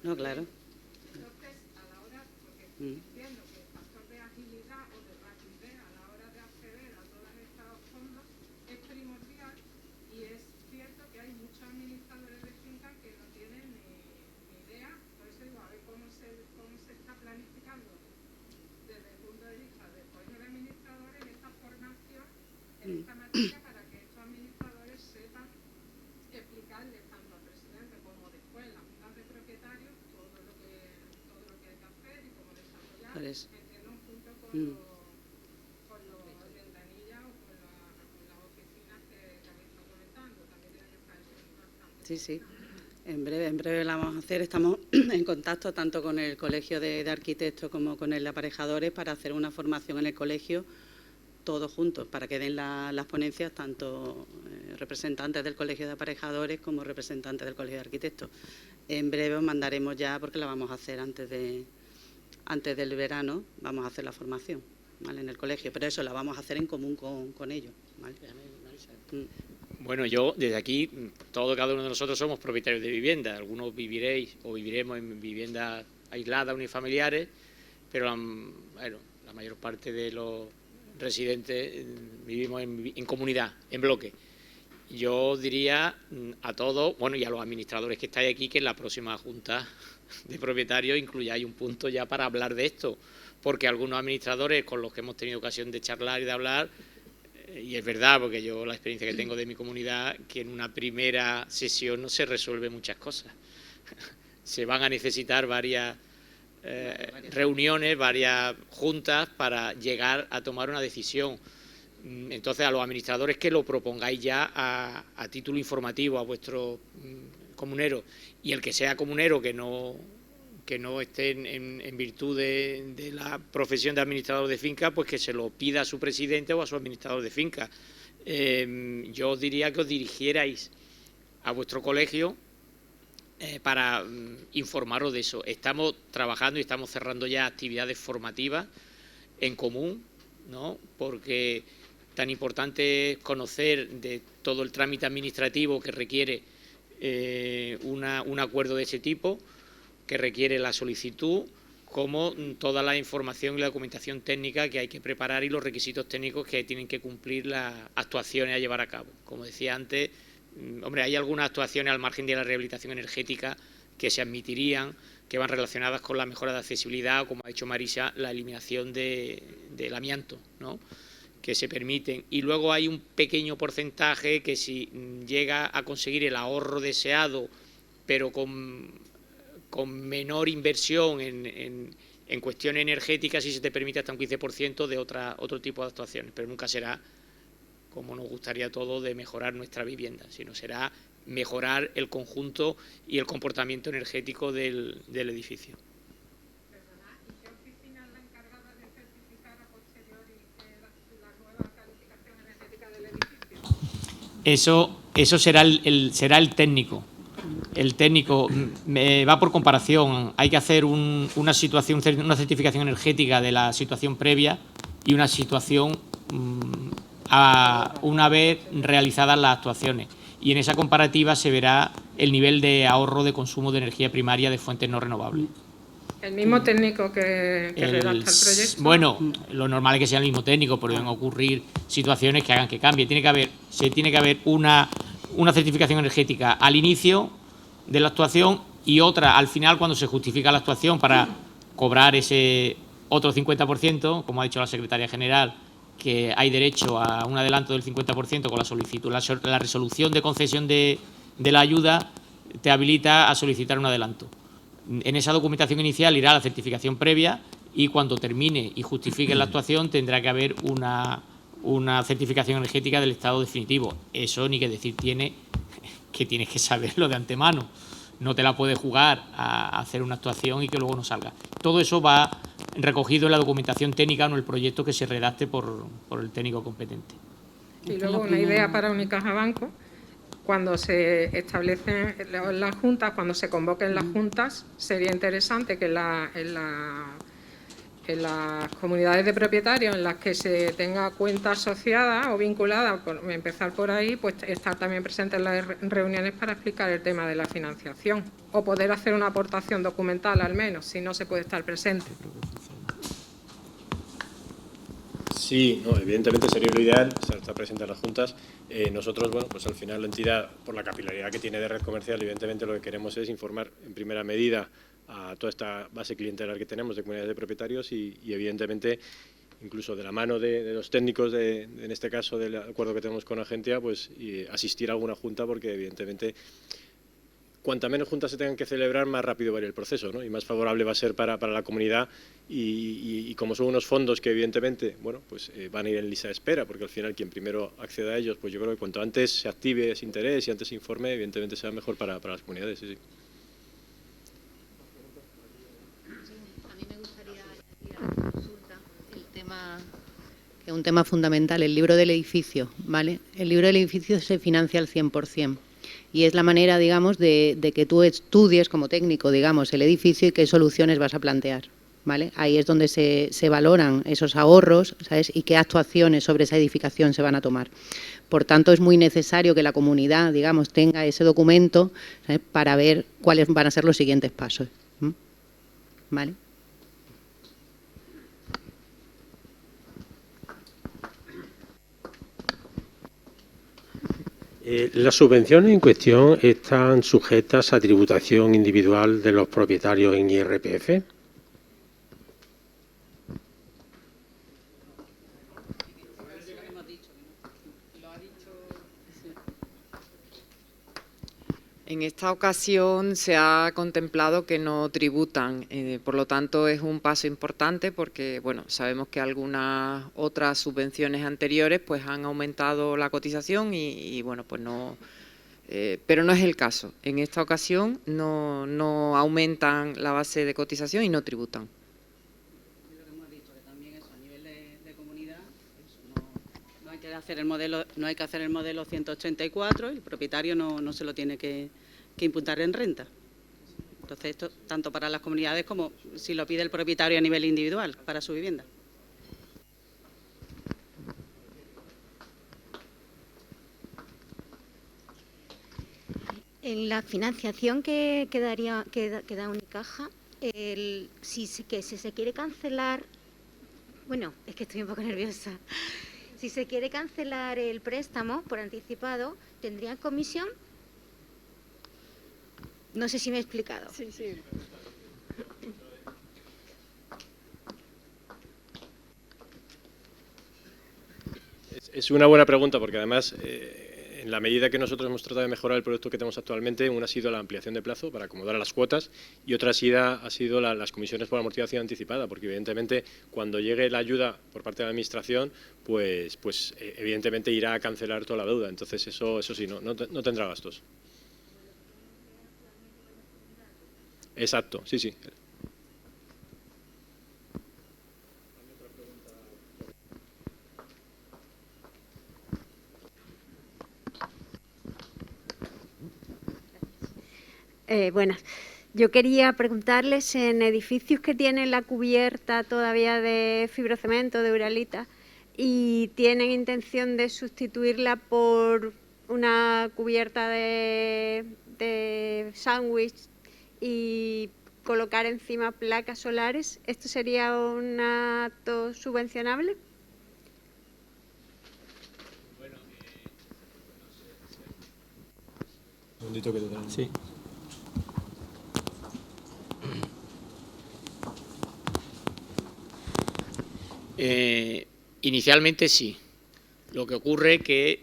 No, claro. Entonces, a la hora, porque entiendo que el factor de agilidad o de rapidez a la hora de acceder a todos estos fondos es primordial y es cierto que hay muchos administradores de fincas que no tienen ni idea, por eso digo, a ver cómo se está planificando desde el punto de vista del colegio de administradores esta formación en esta materia para que estos administradores sepan explicarles tanto al presidente como después las juntas de propietarios todo lo que hay que hacer y cómo desarrollar, entiendo junto con los ventanillas o con las oficinas que habéis estado comentando, también tiene que estar eso bastante. Sí, sí. En breve la vamos a hacer. Estamos en contacto tanto con el Colegio de Arquitectos como con el de Aparejadores para hacer una formación en el colegio todos juntos, para que den las ponencias tanto representantes del Colegio de Aparejadores como representantes del Colegio de Arquitectos. En breve os mandaremos ya, porque la vamos a hacer antes del verano, vamos a hacer la formación, ¿vale? En el colegio, pero eso la vamos a hacer en común con ellos, ¿vale? Bueno, yo desde aquí, cada uno de nosotros somos propietarios de vivienda. Algunos viviréis o viviremos en viviendas aisladas, unifamiliares, pero la mayor parte de los residentes vivimos en comunidad, en bloque. Yo diría a todos, bueno, y a los administradores que estáis aquí, que en la próxima junta de propietarios incluyáis un punto ya para hablar de esto, porque algunos administradores con los que hemos tenido ocasión de charlar y de hablar, y es verdad, porque yo la experiencia que tengo de mi comunidad, que en una primera sesión no se resuelve muchas cosas. Se van a necesitar varias reuniones, varias juntas para llegar a tomar una decisión. Entonces, a los administradores que lo propongáis ya a título informativo a vuestros comuneros, y el que sea comunero que no esté en virtud de la profesión de administrador de finca, pues que se lo pida a su presidente o a su administrador de finca. Yo os diría que os dirigierais a vuestro colegio para informaros de eso. Estamos trabajando y estamos cerrando ya actividades formativas en común, ¿no? Porque tan importante es conocer de todo el trámite administrativo que requiere un acuerdo de ese tipo, que requiere la solicitud, como toda la información y la documentación técnica que hay que preparar y los requisitos técnicos que tienen que cumplir las actuaciones a llevar a cabo. Como decía antes, hombre, hay algunas actuaciones al margen de la rehabilitación energética que se admitirían, que van relacionadas con la mejora de accesibilidad o, como ha dicho Marisa, la eliminación del amianto, ¿no?, que se permiten. Y luego hay un pequeño porcentaje que, si llega a conseguir el ahorro deseado, pero con menor inversión en cuestiones energéticas, sí se te permite hasta un 15% de otro tipo de actuaciones, pero nunca será, como nos gustaría a todos, de mejorar nuestra vivienda, sino será mejorar el conjunto y el comportamiento energético del edificio. Perdona, ¿y qué oficina es la encargada de certificar a posteriori la nueva calificación energética del edificio? Eso eso será será el técnico. El técnico va por comparación. Hay que hacer una certificación energética de la situación previa y una situación una vez realizadas las actuaciones. Y en esa comparativa se verá el nivel de ahorro de consumo de energía primaria de fuentes no renovables. ¿El mismo técnico que redacta el proyecto? Bueno, lo normal es que sea el mismo técnico, pero pueden ocurrir situaciones que hagan que cambie. Se tiene que haber una certificación energética al inicio de la actuación y otra al final cuando se justifica la actuación para cobrar ese otro 50%, como ha dicho la secretaria general, que hay derecho a un adelanto del 50% con la solicitud. La resolución de concesión de la ayuda te habilita a solicitar un adelanto. En esa documentación inicial irá la certificación previa y cuando termine y justifique la actuación tendrá que haber una certificación energética del estado definitivo. Eso ni que decir tiene que tienes que saberlo de antemano. No te la puedes jugar a hacer una actuación y que luego no salga. Todo eso va recogido en la documentación técnica o en el proyecto que se redacte por el técnico competente. Y luego una idea para Unicaja Banco. Cuando se establecen las juntas, cuando se convoquen las juntas, sería interesante que en las comunidades de propietarios en las que se tenga cuenta asociada o vinculada, por empezar por ahí, pues estar también presente en las reuniones para explicar el tema de la financiación o poder hacer una aportación documental al menos, si no se puede estar presente. Sí, no, evidentemente sería lo ideal estar presente en las juntas. Nosotros, bueno, pues al final la entidad, por la capilaridad que tiene de red comercial, evidentemente lo que queremos es informar en primera medida a toda esta base clientelar que tenemos de comunidades de propietarios y evidentemente, incluso de la mano de los técnicos, en este caso del acuerdo que tenemos con Agentia, pues asistir a alguna junta porque evidentemente cuanta menos juntas se tengan que celebrar, más rápido va a ir el proceso, ¿no? Y más favorable va a ser para la comunidad y como son unos fondos que evidentemente, bueno, pues van a ir en lista de espera, porque al final quien primero acceda a ellos, pues yo creo que cuanto antes se active ese interés y antes se informe, evidentemente será mejor para las comunidades, sí. A mí me gustaría añadir a la consulta que es un tema fundamental, el libro del edificio, ¿vale? El libro del edificio se financia al 100%. Y es la manera, digamos, de que tú estudies como técnico, digamos, el edificio y qué soluciones vas a plantear, ¿vale? Ahí es donde se valoran esos ahorros, ¿sabes? Y qué actuaciones sobre esa edificación se van a tomar. Por tanto, es muy necesario que la comunidad, digamos, tenga ese documento, ¿sabes? Para ver cuáles van a ser los siguientes pasos, ¿vale? Las subvenciones en cuestión están sujetas a tributación individual de los propietarios en IRPF. En esta ocasión se ha contemplado que no tributan, por lo tanto es un paso importante porque bueno, sabemos que algunas otras subvenciones anteriores pues han aumentado la cotización y bueno, pues no, pero no es el caso. En esta ocasión no aumentan la base de cotización y no tributan. No hay que hacer el modelo 184, el propietario no se lo tiene que imputar en renta. Entonces, esto tanto para las comunidades como si lo pide el propietario a nivel individual para su vivienda. En la financiación que da Unicaja, si se quiere cancelar, bueno, es que estoy un poco nerviosa. Si se quiere cancelar el préstamo por anticipado, ¿tendría comisión? No sé si me he explicado. Sí, sí. Es una buena pregunta porque además, en la medida que nosotros hemos tratado de mejorar el proyecto que tenemos actualmente, una ha sido la ampliación de plazo para acomodar a las cuotas y otra ha sido las comisiones por amortización anticipada, porque evidentemente cuando llegue la ayuda por parte de la Administración, pues evidentemente irá a cancelar toda la deuda. Entonces eso sí, no tendrá gastos. Exacto, sí. Buenas. Yo quería preguntarles, en edificios que tienen la cubierta todavía de fibrocemento, de uralita, y tienen intención de sustituirla por una cubierta de sándwich y colocar encima placas solares, ¿esto sería un acto subvencionable? Sí. Inicialmente sí. Lo que ocurre es que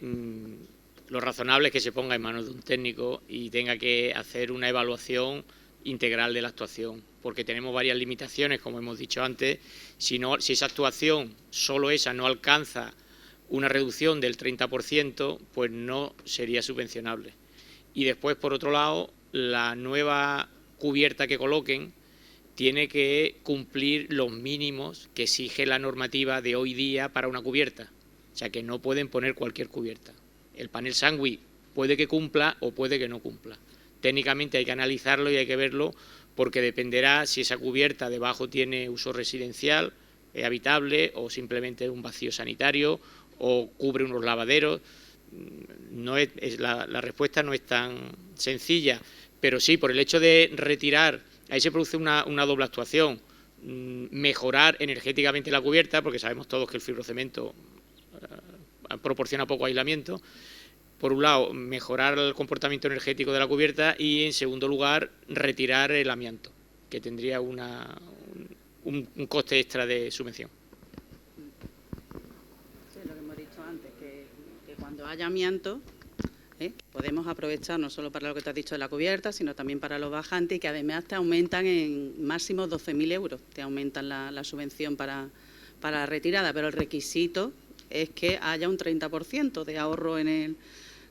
lo razonable es que se ponga en manos de un técnico y tenga que hacer una evaluación integral de la actuación, porque tenemos varias limitaciones, como hemos dicho antes. Si esa actuación, solo esa, no alcanza una reducción del 30%, pues no sería subvencionable. Y después, por otro lado, la nueva cubierta que coloquen tiene que cumplir los mínimos que exige la normativa de hoy día para una cubierta. O sea, que no pueden poner cualquier cubierta. El panel sándwich puede que cumpla o puede que no cumpla. Técnicamente hay que analizarlo y hay que verlo, porque dependerá si esa cubierta debajo tiene uso residencial, es habitable, o simplemente un vacío sanitario, o cubre unos lavaderos. La respuesta no es tan sencilla, pero sí, por el hecho de retirar, ahí se produce una doble actuación: mejorar energéticamente la cubierta, porque sabemos todos que el fibrocemento proporciona poco aislamiento. Por un lado, mejorar el comportamiento energético de la cubierta, y en segundo lugar, retirar el amianto, que tendría un coste extra de subvención. Sí, lo que hemos dicho antes, que cuando haya amianto, podemos aprovechar no solo para lo que te has dicho de la cubierta, sino también para los bajantes, y que además te aumentan en máximo 12.000 euros, te aumentan la subvención para la retirada, pero el requisito es que haya un 30% de ahorro de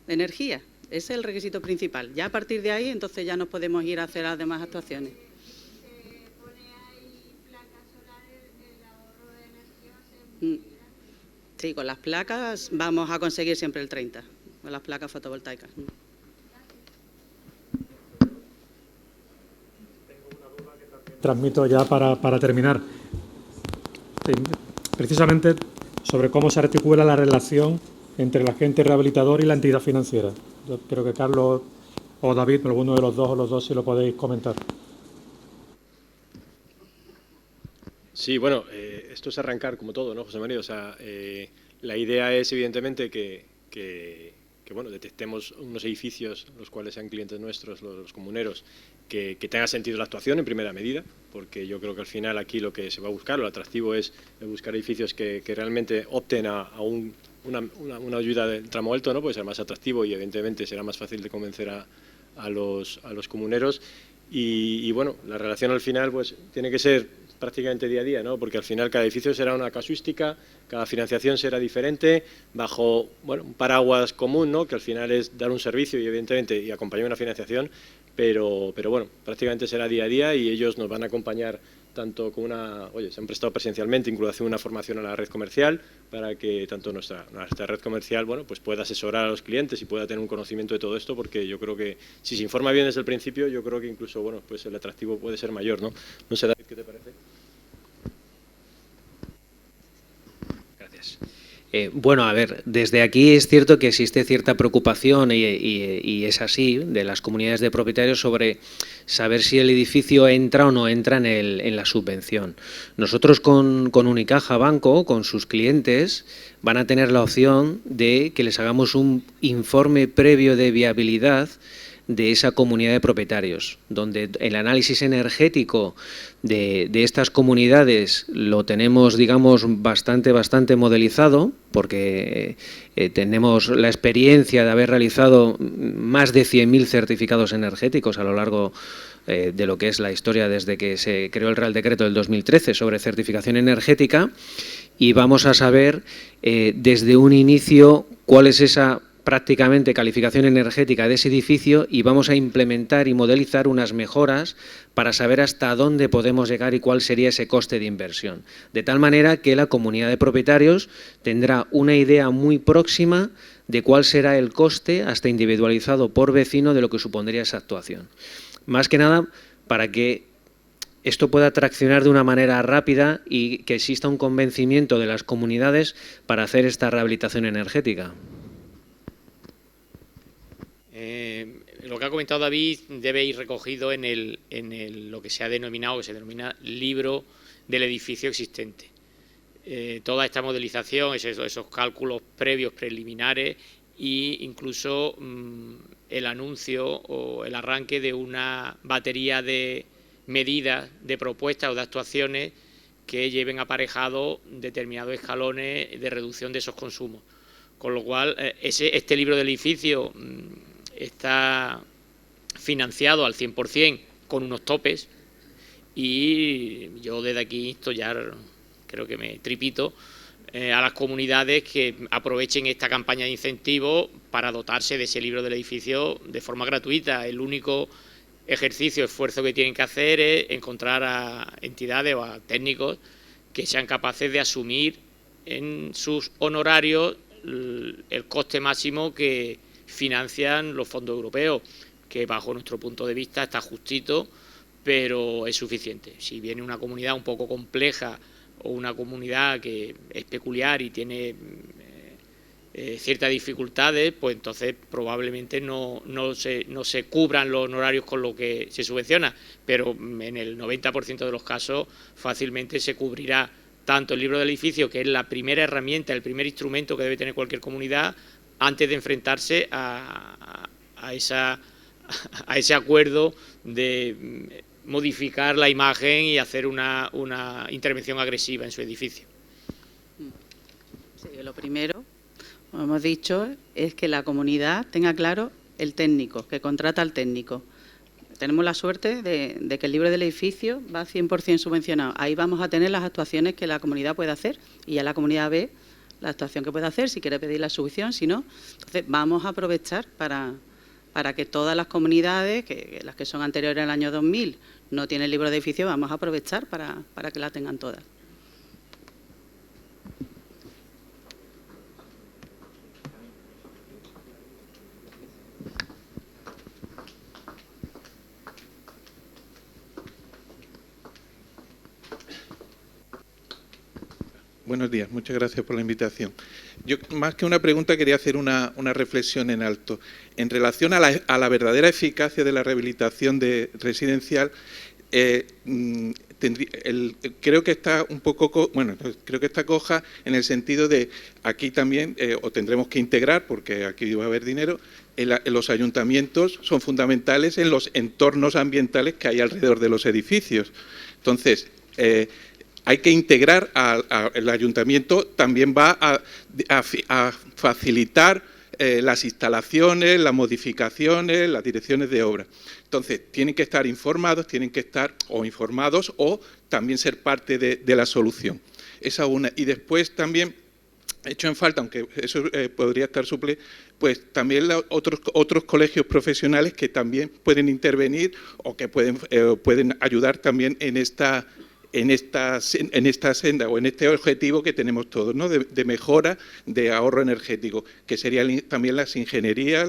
energía. Ese es el requisito principal. Ya a partir de ahí, entonces ya nos podemos ir a hacer las demás actuaciones. Sí, con las placas vamos a conseguir siempre el 30%, con las placas fotovoltaicas. Transmito ya para terminar. Precisamente sobre cómo se articula la relación entre el agente rehabilitador y la entidad financiera. Yo creo que Carlos o David, alguno de los dos o los dos, si lo podéis comentar. Sí, bueno, esto es arrancar como todo, ¿no, José María? O sea, la idea es evidentemente que bueno, detectemos unos edificios, los cuales sean clientes nuestros, los comuneros, que tenga sentido la actuación en primera medida, porque yo creo que al final aquí lo que se va a buscar, lo atractivo es buscar edificios que realmente opten a una ayuda del tramo alto, ¿no? Puede ser más atractivo y evidentemente será más fácil de convencer a los comuneros. Y bueno, la relación al final pues tiene que ser prácticamente día a día, ¿no? Porque al final cada edificio será una casuística, cada financiación será diferente, bajo un paraguas común, ¿no? Que al final es dar un servicio y evidentemente acompañar una financiación, pero bueno, prácticamente será día a día, y ellos nos van a acompañar tanto con se han prestado presencialmente, incluso hacer una formación a la red comercial, para que tanto nuestra red comercial pues pueda asesorar a los clientes y pueda tener un conocimiento de todo esto, porque yo creo que si se informa bien desde el principio, yo creo que incluso pues el atractivo puede ser mayor, ¿no? No sé, David, ¿qué te parece? Gracias. Bueno, a ver, desde aquí es cierto que existe cierta preocupación y es así, de las comunidades de propietarios sobre saber si el edificio entra o no entra en la subvención. Nosotros con Unicaja Banco, con sus clientes, van a tener la opción de que les hagamos un informe previo de viabilidad de esa comunidad de propietarios, donde el análisis energético de estas comunidades lo tenemos, digamos, bastante modelizado, porque tenemos la experiencia de haber realizado más de 100.000 certificados energéticos a lo largo de lo que es la historia desde que se creó el Real Decreto del 2013 sobre certificación energética, y vamos a saber desde un inicio cuál es esa prácticamente calificación energética de ese edificio, y vamos a implementar y modelizar unas mejoras para saber hasta dónde podemos llegar y cuál sería ese coste de inversión. De tal manera que la comunidad de propietarios tendrá una idea muy próxima de cuál será el coste, hasta individualizado por vecino, de lo que supondría esa actuación. más que nada para que esto pueda traccionar de una manera rápida y que exista un convencimiento de las comunidades para hacer esta rehabilitación energética. Lo que ha comentado David debe ir recogido en lo que se ha denominado, que se denomina libro del edificio existente. Toda esta modelización, esos cálculos previos, preliminares e incluso el anuncio o el arranque de una batería de medidas, de propuestas o de actuaciones que lleven aparejado determinados escalones de reducción de esos consumos. Con lo cual, este libro del edificio está financiado al 100% con unos topes y yo desde aquí insto, ya creo que me tripito, a las comunidades que aprovechen esta campaña de incentivo para dotarse de ese libro del edificio de forma gratuita. El único ejercicio, esfuerzo que tienen que hacer es encontrar a entidades o a técnicos que sean capaces de asumir en sus honorarios el coste máximo que financian los fondos europeos, que bajo nuestro punto de vista está justito, pero es suficiente. Si viene una comunidad un poco compleja o una comunidad que es peculiar y tiene ciertas dificultades, pues entonces probablemente no se cubran los honorarios con lo que se subvenciona, pero en el 90% de los casos fácilmente se cubrirá tanto el libro del edificio, que es la primera herramienta, el primer instrumento que debe tener cualquier comunidad antes de enfrentarse a ese acuerdo de modificar la imagen y hacer una intervención agresiva en su edificio. Sí, lo primero, como hemos dicho, es que la comunidad tenga claro el técnico, que contrata al técnico. Tenemos la suerte de que el libro del edificio va 100% subvencionado. Ahí vamos a tener las actuaciones que la comunidad puede hacer y ya la comunidad ve la actuación que puede hacer, si quiere pedir la subvención, si no. Entonces, vamos a aprovechar para que todas las comunidades, las que son anteriores al año 2000, no tienen libro de edificio, vamos a aprovechar para que la tengan todas. Buenos días, muchas gracias por la invitación. Yo, más que una pregunta, quería hacer una reflexión en alto. En relación a la verdadera eficacia de la rehabilitación residencial, creo que está un poco, creo que está coja en el sentido de aquí también, o tendremos que integrar, porque aquí va a haber dinero, los ayuntamientos son fundamentales en los entornos ambientales que hay alrededor de los edificios. Entonces, hay que integrar el ayuntamiento, también va a facilitar las instalaciones, las modificaciones, las direcciones de obra. Entonces, tienen que estar informados, o también ser parte de la solución. Esa una. Y después también, hecho en falta, aunque eso podría estar suple, pues también otros colegios profesionales que también pueden intervenir o que pueden ayudar también en esta senda o en este objetivo que tenemos todos, ¿no? de mejora, de ahorro energético, que serían también la ingeniería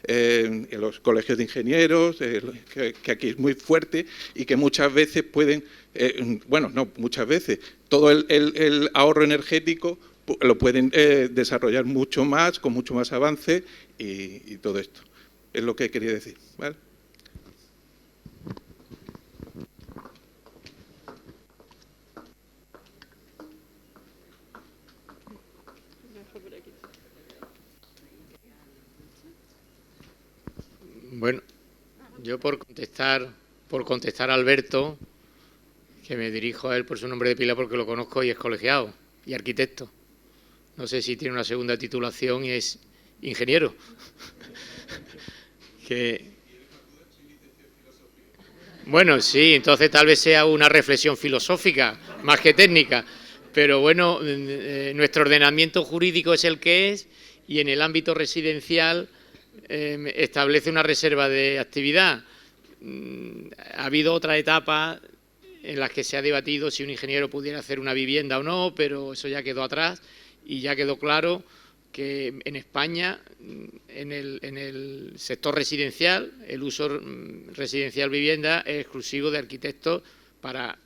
en los colegios de ingenieros, que aquí es muy fuerte y que muchas veces pueden, muchas veces, todo el ahorro energético lo pueden desarrollar mucho más, con mucho más avance y todo esto. Es lo que quería decir, ¿vale? Bueno, yo por contestar a Alberto, que me dirijo a él por su nombre de pila porque lo conozco y es colegiado y arquitecto. No sé si tiene una segunda titulación y es ingeniero. Bueno, sí, entonces tal vez sea una reflexión filosófica más que técnica, pero bueno, nuestro ordenamiento jurídico es el que es y en el ámbito residencial establece una reserva de actividad. Ha habido otra etapa en las que se ha debatido si un ingeniero pudiera hacer una vivienda o no, pero eso ya quedó atrás y ya quedó claro que en España, en el sector residencial, el uso residencial vivienda es exclusivo de arquitectos para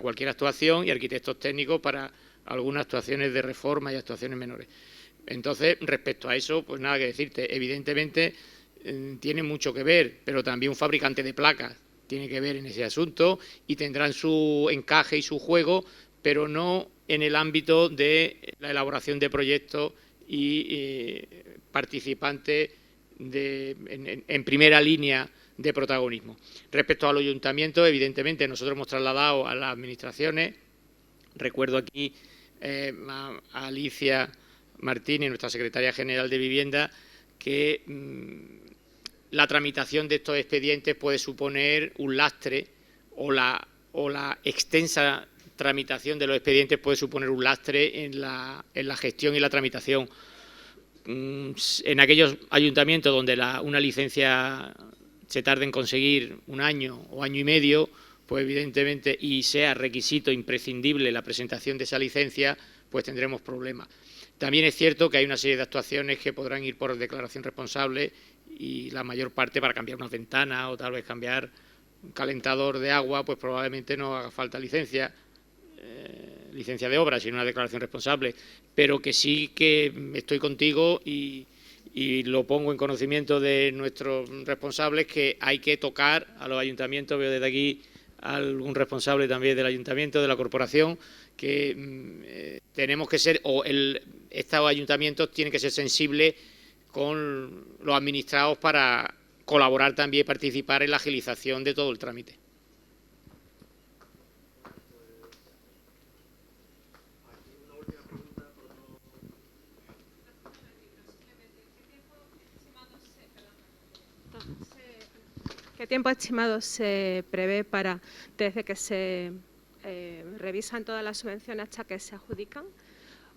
cualquier actuación y arquitectos técnicos para algunas actuaciones de reforma y actuaciones menores. Entonces, respecto a eso, pues nada que decirte. Evidentemente, tiene mucho que ver, pero también un fabricante de placas tiene que ver en ese asunto y tendrán su encaje y su juego, pero no en el ámbito de la elaboración de proyectos y participantes en primera línea de protagonismo. Respecto a los ayuntamientos, evidentemente nosotros hemos trasladado a las administraciones, recuerdo aquí a Alicia Martínez, nuestra secretaria general de Vivienda, que la tramitación de estos expedientes puede suponer un lastre o la extensa tramitación de los expedientes puede suponer un lastre en la gestión y la tramitación. En aquellos ayuntamientos donde una licencia se tarde en conseguir 1 año o año y medio, pues evidentemente, y sea requisito imprescindible la presentación de esa licencia, pues tendremos problemas. También es cierto que hay una serie de actuaciones que podrán ir por declaración responsable y la mayor parte para cambiar unas ventanas o tal vez cambiar un calentador de agua, pues probablemente no haga falta licencia de obra, sino una declaración responsable. Pero que sí que estoy contigo y lo pongo en conocimiento de nuestros responsables, que hay que tocar a los ayuntamientos. Veo desde aquí a algún responsable también del ayuntamiento, de la corporación, que tenemos que ser, estos ayuntamientos tienen que ser sensibles con los administrados para colaborar también y participar en la agilización de todo el trámite. ¿Qué tiempo estimado se prevé desde que se revisan todas las subvenciones hasta que se adjudican?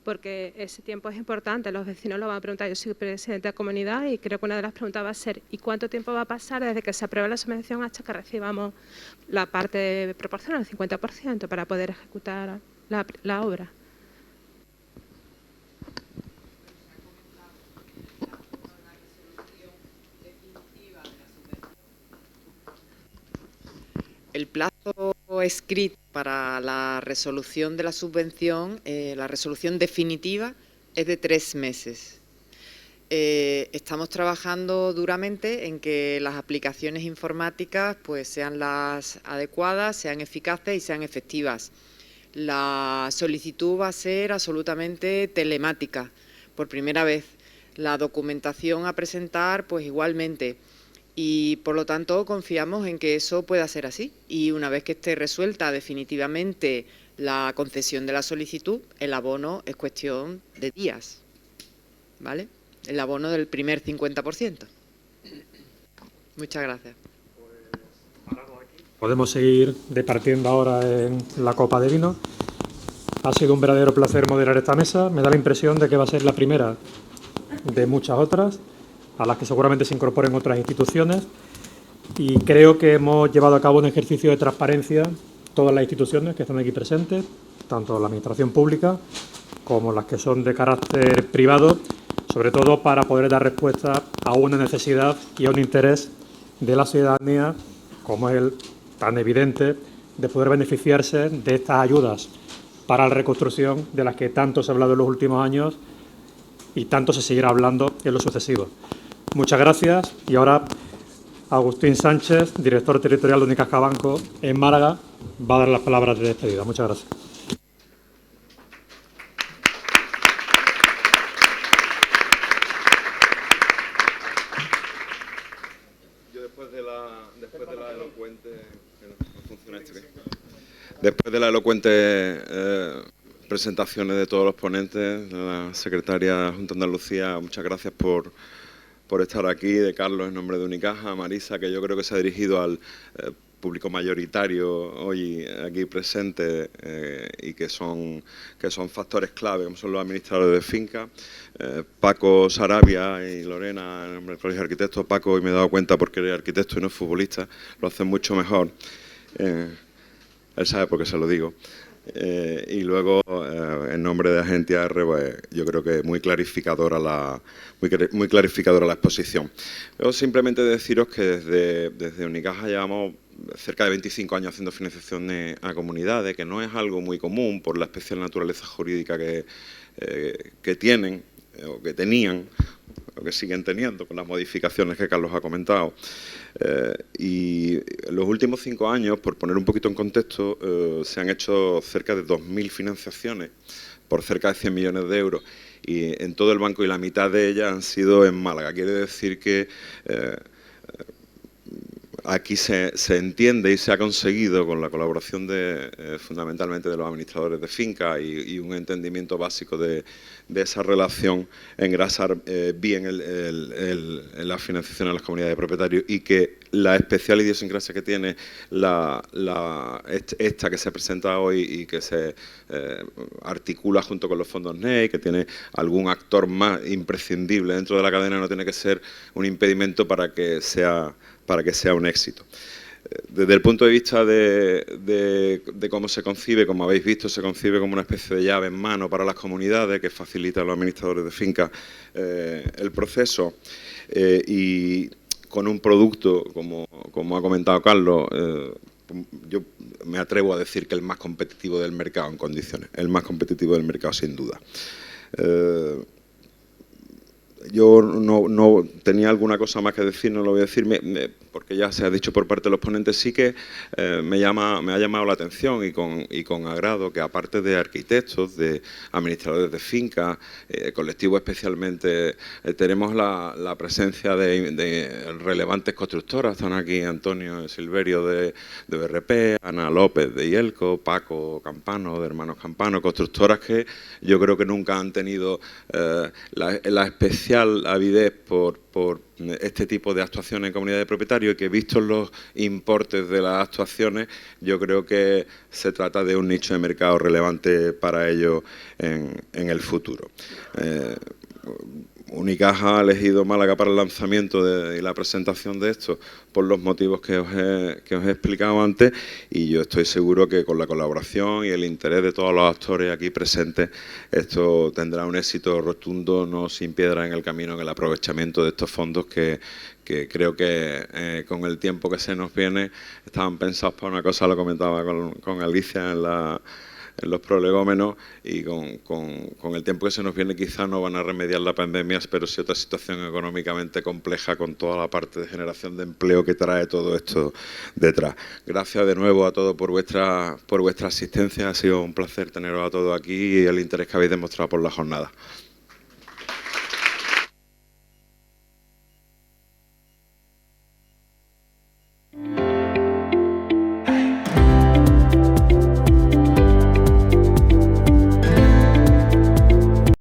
Porque ese tiempo es importante, los vecinos lo van a preguntar. Yo soy presidente de comunidad y creo que una de las preguntas va a ser ¿y cuánto tiempo va a pasar desde que se apruebe la subvención hasta que recibamos la parte proporcional, el 50%, para poder ejecutar la obra? El plazo escrito para la resolución de la subvención, la resolución definitiva, es de 3 meses. Estamos trabajando duramente en que las aplicaciones informáticas pues sean las adecuadas, sean eficaces y sean efectivas. La solicitud va a ser absolutamente telemática, por primera vez. La documentación a presentar, pues igualmente. Y, por lo tanto, confiamos en que eso pueda ser así. Y una vez que esté resuelta definitivamente la concesión de la solicitud, el abono es cuestión de días, ¿vale? El abono del primer 50%. Muchas gracias. Podemos seguir departiendo ahora en la copa de vino. Ha sido un verdadero placer moderar esta mesa. Me da la impresión de que va a ser la primera de muchas otras, a las que seguramente se incorporen otras instituciones, y creo que hemos llevado a cabo un ejercicio de transparencia todas las instituciones que están aquí presentes, tanto la administración pública como las que son de carácter privado, sobre todo para poder dar respuesta a una necesidad y a un interés de la ciudadanía, como es el tan evidente de poder beneficiarse de estas ayudas para la reconstrucción de las que tanto se ha hablado en los últimos años y tanto se seguirá hablando en lo sucesivo. Muchas gracias. Y ahora Agustín Sánchez, director territorial de Unicaja Banco en Málaga, va a dar las palabras de despedida. Muchas gracias. Yo después de la elocuente presentaciones de todos los ponentes, de la secretaria de la Junta de Andalucía, muchas gracias por estar aquí, de Carlos en nombre de Unicaja, Marisa, que yo creo que se ha dirigido al público mayoritario hoy aquí presente y que son factores clave, como son los administradores de finca, Paco Sarabia y Lorena en nombre del Colegio de Arquitectos. Paco, hoy me he dado cuenta porque eres arquitecto y no es futbolista, lo hacen mucho mejor. él sabe por qué se lo digo. Y luego, en nombre de Agencia R, pues, yo creo que muy clarificadora la exposición. Yo simplemente deciros que desde Unicaja llevamos cerca de 25 años haciendo financiación a comunidades, que no es algo muy común por la especial naturaleza jurídica que tienen, o que tenían, o que siguen teniendo, con las modificaciones que Carlos ha comentado. Y en los últimos 5 años, por poner un poquito en contexto, se han hecho cerca de 2.000 financiaciones por cerca de 100 millones de euros, y en todo el banco, y la mitad de ellas han sido en Málaga. Quiere decir que aquí se entiende y se ha conseguido, con la colaboración fundamentalmente de los administradores de finca y un entendimiento básico de esa relación, engrasar bien la financiación a las comunidades de propietarios, y que la especial idiosincrasia que tiene esta que se presenta hoy y que se articula junto con los fondos NEI, que tiene algún actor más imprescindible dentro de la cadena, no tiene que ser un impedimento para que sea un éxito. Desde el punto de vista de cómo se concibe, como habéis visto, se concibe como una especie de llave en mano para las comunidades que facilita a los administradores de finca el proceso, y con un producto, como ha comentado Carlos, yo me atrevo a decir que el más competitivo del mercado en condiciones, el más competitivo del mercado sin duda. Yo no tenía alguna cosa más que decir, no lo voy a decir, porque ya se ha dicho por parte de los ponentes. Sí que me ha llamado la atención, y con agrado, que aparte de arquitectos, de administradores de fincas, colectivos especialmente, tenemos la presencia de relevantes constructoras. Están aquí Antonio Silverio de BRP, Ana López de Ielco, Paco Campano de Hermanos Campano, constructoras que yo creo que nunca han tenido la especial avidez por este tipo de actuaciones en comunidades de propietarios, y que, vistos los importes de las actuaciones, yo creo que se trata de un nicho de mercado relevante para ellos en el futuro. Unicaja ha elegido Málaga para el lanzamiento y la presentación de esto por los motivos que os he explicado antes, y yo estoy seguro que con la colaboración y el interés de todos los actores aquí presentes, esto tendrá un éxito rotundo, no sin piedra en el camino, en el aprovechamiento de estos fondos que creo que con el tiempo que se nos viene estaban pensados para una cosa. Lo comentaba con Alicia en los prolegómenos, y con el tiempo que se nos viene quizá no van a remediar la pandemia, pero sí otra situación económicamente compleja, con toda la parte de generación de empleo que trae todo esto detrás. Gracias de nuevo a todos por vuestra asistencia, ha sido un placer teneros a todos aquí y el interés que habéis demostrado por la jornada.